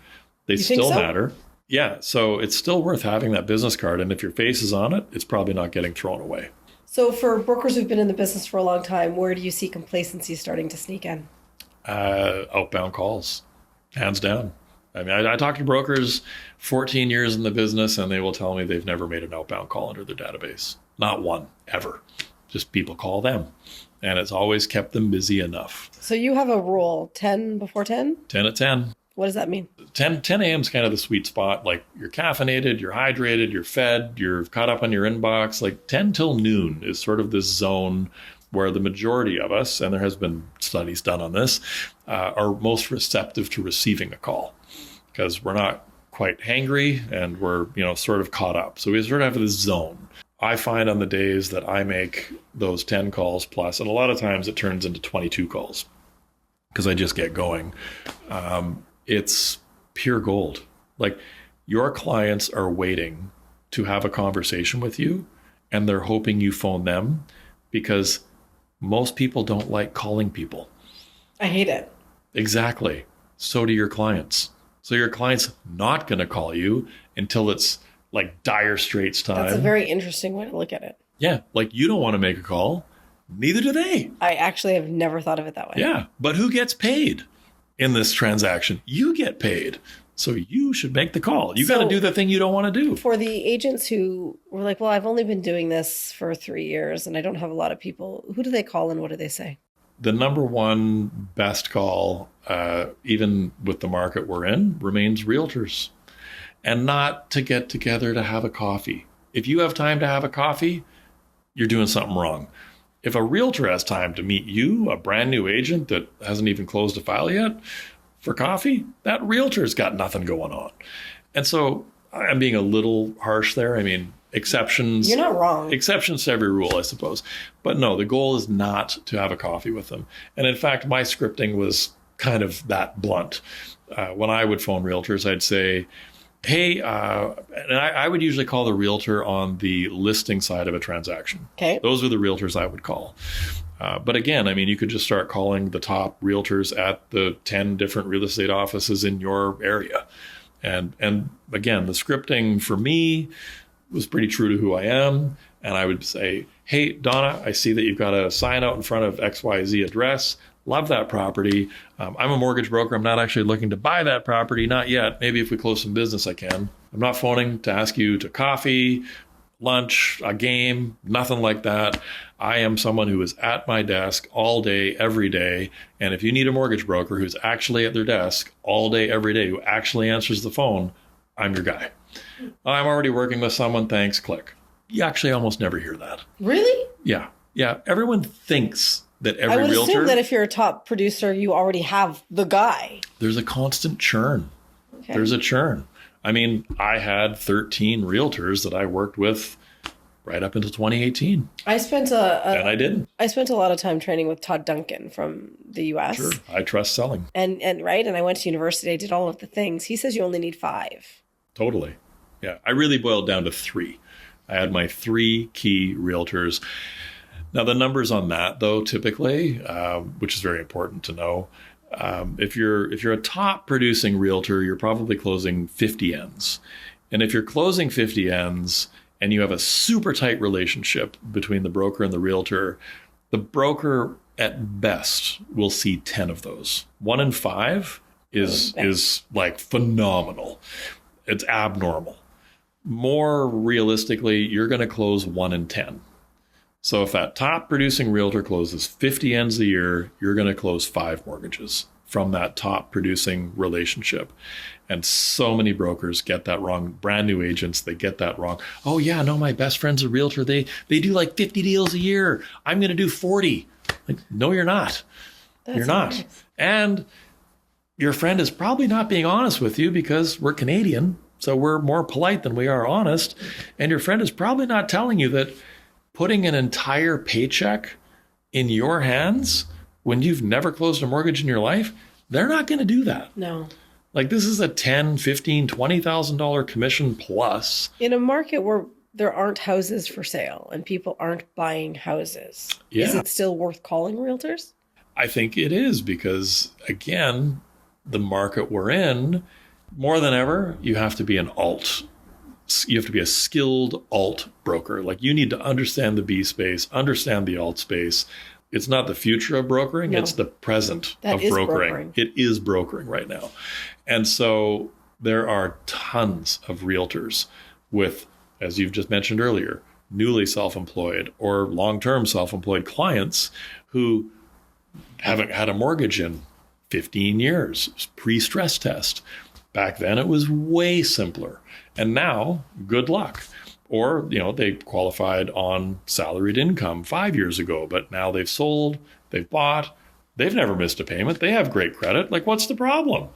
They still matter. Yeah. So it's still worth having that business card. And if your face is on it, it's probably not getting thrown away. So for brokers who've been in the business for a long time, where do you see complacency starting to sneak in? Outbound calls, hands down. I mean, I talk to brokers 14 years in the business, and they will tell me they've never made an outbound call into their database. Not one, ever. Just people call them. And it's always kept them busy enough. So you have a rule, 10 before 10? 10 at 10. What does that mean? 10 a.m. is kind of the sweet spot. Like, you're caffeinated, you're hydrated, you're fed, you're caught up on your inbox. Like, 10 till noon is sort of this zone where the majority of us, and there has been studies done on this, are most receptive to receiving a call, because we're not quite hangry and we're, sort of caught up. So we sort of have this zone. I find on the days that I make those 10 calls plus, and a lot of times it turns into 22 calls because I just get going. It's pure gold. Like, your clients are waiting to have a conversation with you, and they're hoping you phone them, because most people don't like calling people. I hate it. Exactly. So do your clients. So your client's not going to call you until it's like dire straits time. That's a very interesting way to look at it. Yeah. Like, you don't want to make a call. Neither do they. I actually have never thought of it that way. Yeah. But who gets paid in this transaction? You get paid. So you should make the call. You got to do the thing you don't want to do. For the agents who were like, well, I've only been doing this for 3 years and I don't have a lot of people, who do they call and what do they say? The number one best call, even with the market we're in, remains realtors. And not to get together to have a coffee. If you have time to have a coffee, you're doing something wrong. If a realtor has time to meet you, a brand new agent that hasn't even closed a file yet, for coffee, that realtor's got nothing going on. And so I'm being a little harsh there. I mean, exceptions. You're not wrong. Exceptions to every rule, I suppose. But no, the goal is not to have a coffee with them. And in fact, my scripting was kind of that blunt. When I would phone realtors, I'd say, hey, and I would usually call the realtor on the listing side of a transaction. Okay. Those are the realtors I would call. But again, I mean, you could just start calling the top realtors at the 10 different real estate offices in your area. And again, the scripting for me was pretty true to who I am. And I would say, hey, Donna, I see that you've got a sign out in front of XYZ address. Love that property. I'm a mortgage broker. I'm not actually looking to buy that property. Not yet. Maybe if we close some business, I can. I'm not phoning to ask you to coffee, lunch, a game, nothing like that. I am someone who is at my desk all day, every day. And if you need a mortgage broker who's actually at their desk all day, every day, who actually answers the phone, I'm your guy. I'm already working with someone. Thanks. Click. You actually almost never hear that. Really? Yeah. Yeah. Everyone thinks that every I would realtor. assume that if you're a top producer, you already have the guy. There's a constant churn. Okay. There's a churn. I mean, I had 13 realtors that I worked with right up until 2018. And I didn't. I spent a lot of time training with Todd Duncan from the US. Sure. I trust selling. And I went to university, I did all of the things. He says you only need 5. Totally. Yeah. I really boiled down to 3. I had my 3 key realtors. Now, the numbers on that, though, typically, which is very important to know, if you're a top producing realtor, you're probably closing 50 ends. And if you're closing 50 ends and you have a super tight relationship between the broker and the realtor, the broker at best will see 10 of those. 1 in 5 is like phenomenal. It's abnormal. More realistically, you're going to close 1 in 10. So if that top producing realtor closes 50 ends a year, you're going to close 5 mortgages from that top producing relationship. And so many brokers get that wrong. Brand new agents, they get that wrong. Oh yeah, no, my best friend's a realtor. They do like 50 deals a year. I'm going to do 40. Like, no, you're not. You're not. Nice. And your friend is probably not being honest with you because we're Canadian. So we're more polite than we are honest. And your friend is probably not telling you that putting an entire paycheck in your hands when you've never closed a mortgage in your life, they're not going to do that. No. Like, this is a $10,000, $15,000, $20,000 commission plus. In a market where there aren't houses for sale and people aren't buying houses, is it still worth calling realtors? I think it is because, again, the market we're in, more than ever, you have to be an alt. You have to be a skilled alt broker. Like, you need to understand the B space, understand the alt space. It's not the future of brokering. No. It's the present of brokering. It is brokering right now. And so there are tons of realtors with, as you've just mentioned earlier, newly self-employed or long-term self-employed clients who haven't had a mortgage in 15 years, pre-stress test. Back then, it was way simpler. And now, good luck. Or, they qualified on salaried income 5 years ago, but now they've sold, they've bought, they've never missed a payment. They have great credit. Like, what's the problem?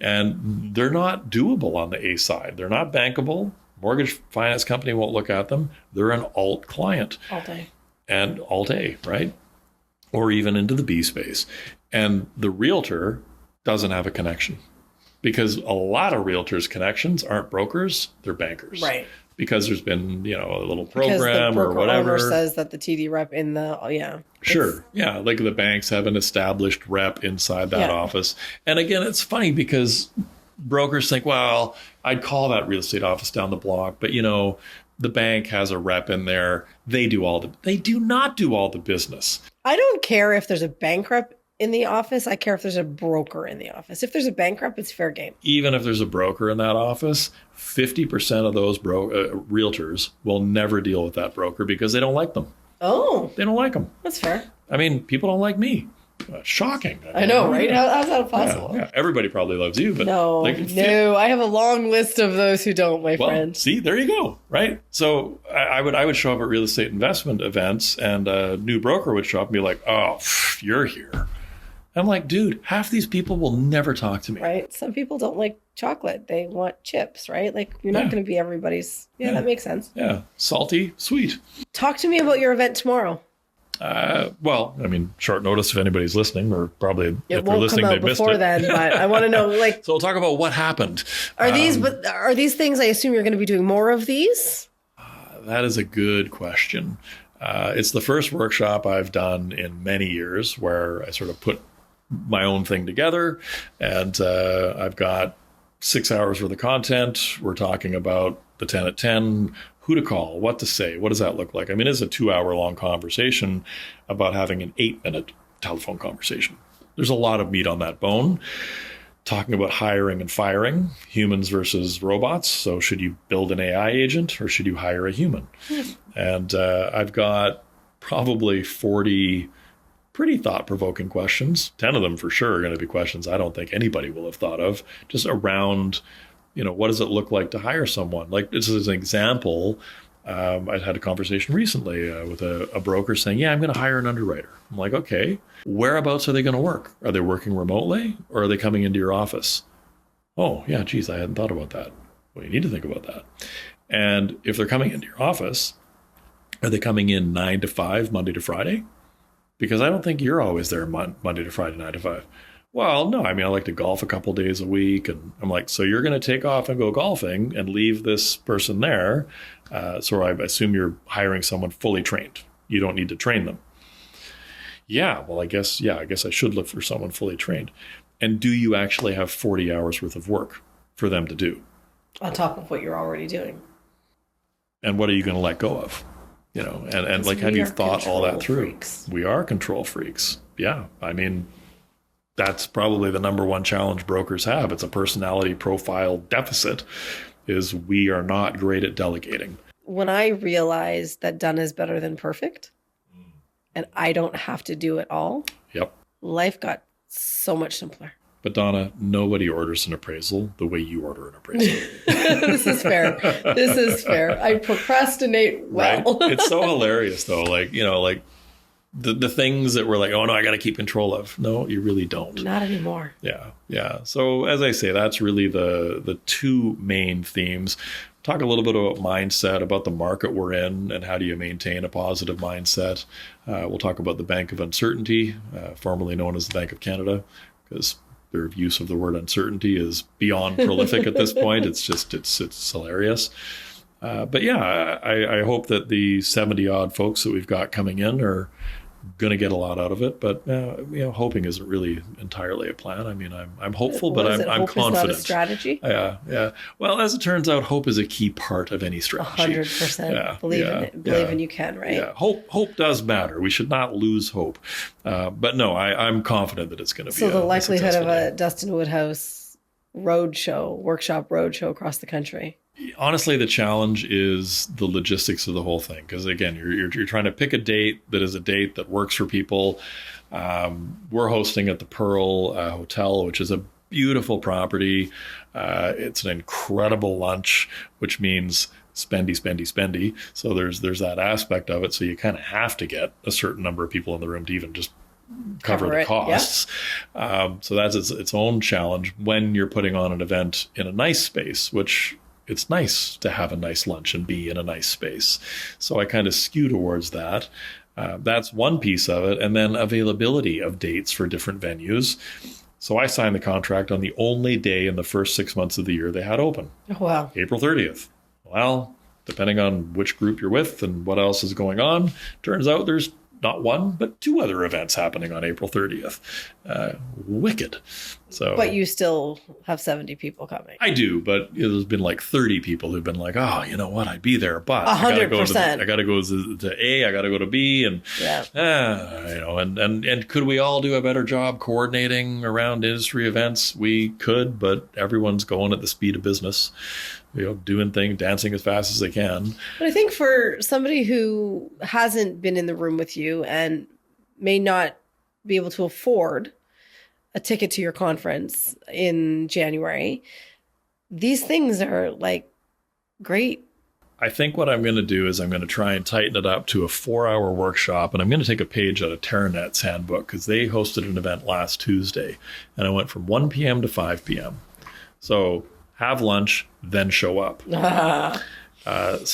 And they're not doable on the A side. They're not bankable. Mortgage finance company won't look at them. They're an alt client. Alt A. And alt A, right? Or even into the B space. And the realtor doesn't have a connection. Because a lot of realtors' connections aren't brokers, they're bankers. Right. Because there's been, a little program or whatever. Owner says that the TD rep in the, Sure. Yeah. Like the banks have an established rep inside that office. And again, it's funny because brokers think, well, I'd call that real estate office down the block, but the bank has a rep in there. They do not do all the business. I don't care if there's a bank rep in the office. I care if there's a broker in the office. If there's a bank rep, it's fair game. Even if there's a broker in that office, 50% of those realtors will never deal with that broker because they don't like them. Oh. They don't like them. That's fair. I mean, people don't like me. Shocking. I know, right? How's that possible? Yeah. Everybody probably loves you, but no, I have a long list of those who don't, my friend. See, there you go, right? So I would show up at real estate investment events, and a new broker would show up and be like, "Oh, you're here." I'm like, dude, half these people will never talk to me. Right. Some people don't like chocolate. They want chips, right? Like, you're not going to be everybody's. Yeah, that makes sense. Yeah. Salty, sweet. Talk to me about your event tomorrow. Well, I mean, short notice if anybody's listening, or probably if they're listening, they missed it. It won't come out before then, but I want to know, like. So we'll talk about what happened. Are these things, I assume you're going to be doing more of these? That is a good question. It's the first workshop I've done in many years where I sort of put my own thing together, and I've got 6 hours worth of content. We're talking about the 10 at 10, who to call, what to say, what does that look like? I mean, it's a 2-hour long conversation about having an 8-minute telephone conversation. There's a lot of meat on that bone. Talking about hiring and firing, humans versus robots. So should you build an AI agent or should you hire a human? And I've got probably 40 pretty thought-provoking questions. 10 of them for sure are going to be questions I don't think anybody will have thought of, just around, what does it look like to hire someone? Like, this is an example. I had a conversation recently with a broker saying, yeah, I'm going to hire an underwriter. I'm like, okay, whereabouts are they going to work? Are they working remotely or are they coming into your office? Oh, yeah, geez, I hadn't thought about that. Well, you need to think about that. And if they're coming into your office, are they coming in 9 to 5, Monday to Friday? Because I don't think you're always there Monday to Friday, 9 to 5. Well, no, I mean, I like to golf a couple days a week. And I'm like, so you're going to take off and go golfing and leave this person there. So I assume you're hiring someone fully trained. You don't need to train them. Yeah, well, I guess I should look for someone fully trained. And do you actually have 40 hours worth of work for them to do? On top of what you're already doing. And what are you going to let go of? And like, have you thought all that through? Freaks. We are control freaks. Yeah. I mean, that's probably the number one challenge brokers have. It's a personality profile deficit, is we are not great at delegating. When I realized that done is better than perfect and I don't have to do it all, yep, life got so much simpler. But Donna, nobody orders an appraisal the way you order an appraisal. This is fair. I procrastinate well. Right? It's so hilarious though. Like, the things that we're like, oh no, I got to keep control of. No, you really don't. Not anymore. Yeah. So as I say, that's really the two main themes. Talk a little bit about mindset, about the market we're in, and how do you maintain a positive mindset. We'll talk about the Bank of Uncertainty, formerly known as the Bank of Canada, because their use of the word uncertainty is beyond prolific at this point. It's hilarious. But yeah, I hope that the 70 odd folks that we've got coming in are going to get a lot out of it. But hoping isn't really entirely a plan. I mean, I'm hopeful, but I'm confident. Hope is not a strategy. Yeah. Well, as it turns out, hope is a key part of any strategy. 100%. Yeah, believe in it. Believe in you can, right? Yeah. Hope does matter. We should not lose hope. But no, I'm confident that it's going to be. So the likelihood of a Dustan Woodhouse workshop roadshow across the country. Honestly, the challenge is the logistics of the whole thing. Because again, you're trying to pick a date that is a date that works for people. We're hosting at the Pearl Hotel, which is a beautiful property. It's an incredible lunch, which means spendy. So there's that aspect of it. So you kind of have to get a certain number of people in the room to even just cover the costs. Yeah. So that's its own challenge when you're putting on an event in a nice space, which it's nice to have a nice lunch and be in a nice space. So I kind of skew towards that. That's one piece of it. And then availability of dates for different venues. So I signed the contract on the only day in the first 6 months of the year they had open. Oh, wow. April 30th. Well, depending on which group you're with and what else is going on, turns out there's not one, but 2 other events happening on April 30th. Wicked. So, but you still have 70 people coming. I do, but there's been like 30 people who've been like, oh, you know what, I'd be there, but 100%. I got to go to A, I got to go to B, and and could we all do a better job coordinating around industry events? We could, but everyone's going at the speed of business. Doing things, dancing as fast as they can. But I think for somebody who hasn't been in the room with you and may not be able to afford a ticket to your conference in January, these things are like great. I think what I'm going to do is I'm going to try and tighten it up to a 4-hour workshop. And I'm going to take a page out of TerraNet's handbook because they hosted an event last Tuesday. And I went from 1 p.m. to 5 p.m. So have lunch, then show up. So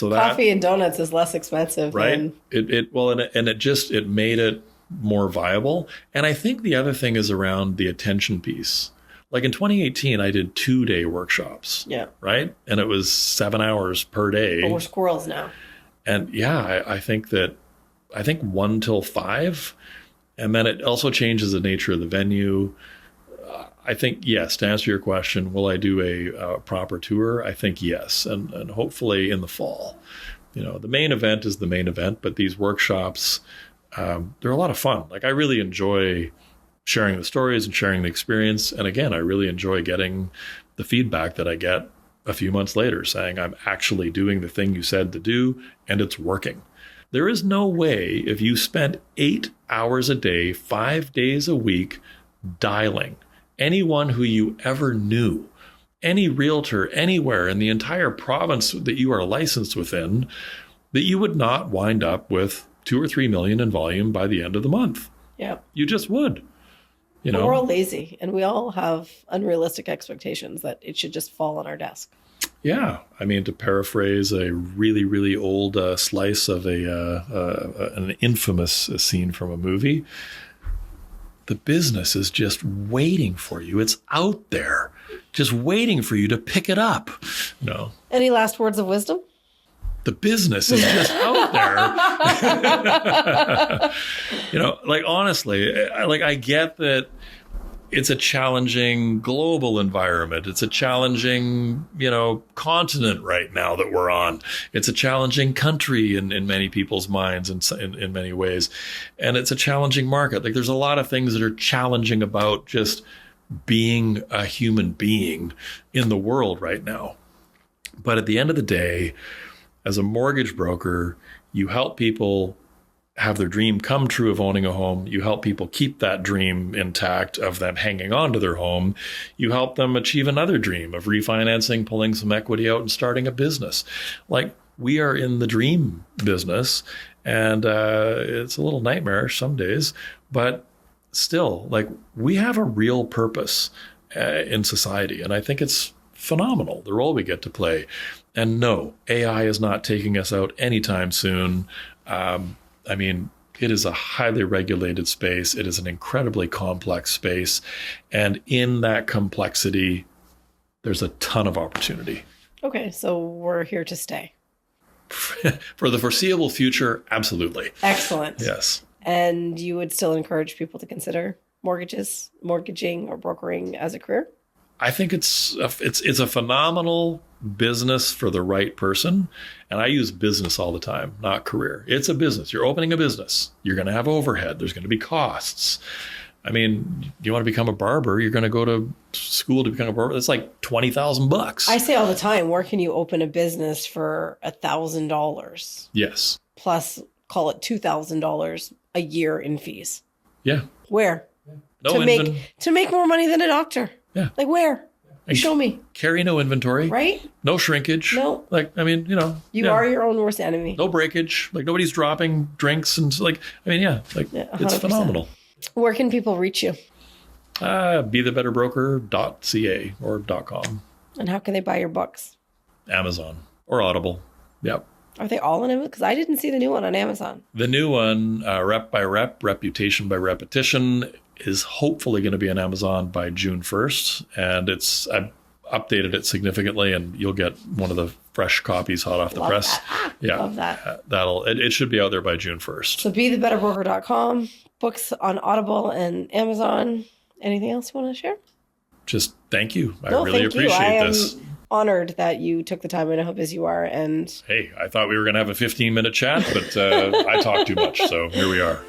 that coffee and donuts is less expensive, right? It made it more viable. And I think the other thing is around the attention piece. Like in 2018, I did 2-day workshops. Yeah. Right, and it was 7 hours per day. But we're squirrels now. And yeah, I think that I think 1 till 5. And then it also changes the nature of the venue. I think, yes, to answer your question, will I do a proper tour? I think yes. And hopefully in the fall. The main event is the main event, but these workshops, they're a lot of fun. Like, I really enjoy sharing the stories and sharing the experience. And again, I really enjoy getting the feedback that I get a few months later saying I'm actually doing the thing you said to do and it's working. There is no way if you spent 8 hours a day, 5 days a week dialing anyone who you ever knew, any realtor anywhere in the entire province that you are licensed within, that you would not wind up with 2 or 3 million in volume by the end of the month. Yeah. You just would. We're all lazy and we all have unrealistic expectations that it should just fall on our desk. Yeah. I mean, to paraphrase a really, really old slice of an infamous scene from a movie, the business is just waiting for you. It's out there, just waiting for you to pick it up. Any last words of wisdom? The business is just out there. Like, honestly, I get that it's a challenging global environment. It's a challenging, continent right now that we're on. It's a challenging country in many people's minds in many ways. And it's a challenging market. Like, there's a lot of things that are challenging about just being a human being in the world right now. But at the end of the day, as a mortgage broker, you help people have their dream come true of owning a home. You help people keep that dream intact of them hanging on to their home. You help them achieve another dream of refinancing, pulling some equity out and starting a business. Like, we are in the dream business, and it's a little nightmarish some days, but still, like, we have a real purpose in society. And I think it's phenomenal, the role we get to play. And no, AI is not taking us out anytime soon. I mean, it is a highly regulated space. It is an incredibly complex space. And in that complexity, there's a ton of opportunity. Okay, so we're here to stay. For the foreseeable future, absolutely. Excellent. Yes. And you would still encourage people to consider mortgaging or brokering as a career? I think it's a phenomenal business for the right person. And I use business all the time, not career. It's a business. You're opening a business. You're going to have overhead. There's going to be costs. I mean, you want to become a barber, you're going to go to school to become a barber. That's like $20,000. I say all the time, where can you open a business for $1,000? Yes. Plus, call it $2,000 a year in fees. Yeah. Where? No to make more money than a doctor. Yeah. Like, where? Show me. Carry no inventory. Right? No shrinkage. No. Like, I mean, You are your own worst enemy. No breakage. Like, nobody's dropping drinks and it's phenomenal. Where can people reach you? BeTheBetterBroker.ca or .com. And how can they buy your books? Amazon or Audible. Yep. Are they all on Amazon? Because I didn't see the new one on Amazon. The new one, Rep by Rep, Reputation by Repetition, is hopefully going to be on Amazon by June 1st. And I've updated it significantly, and you'll get one of the fresh copies hot off the press. Yeah. Love that. It should be out there by June 1st. So BeTheBetterBroker.com, books on Audible and Amazon. Anything else you want to share? Just thank you. I really appreciate this. I'm honored that you took the time. I know how busy you are. And hey, I thought we were going to have a 15-minute chat, but I talk too much. So here we are.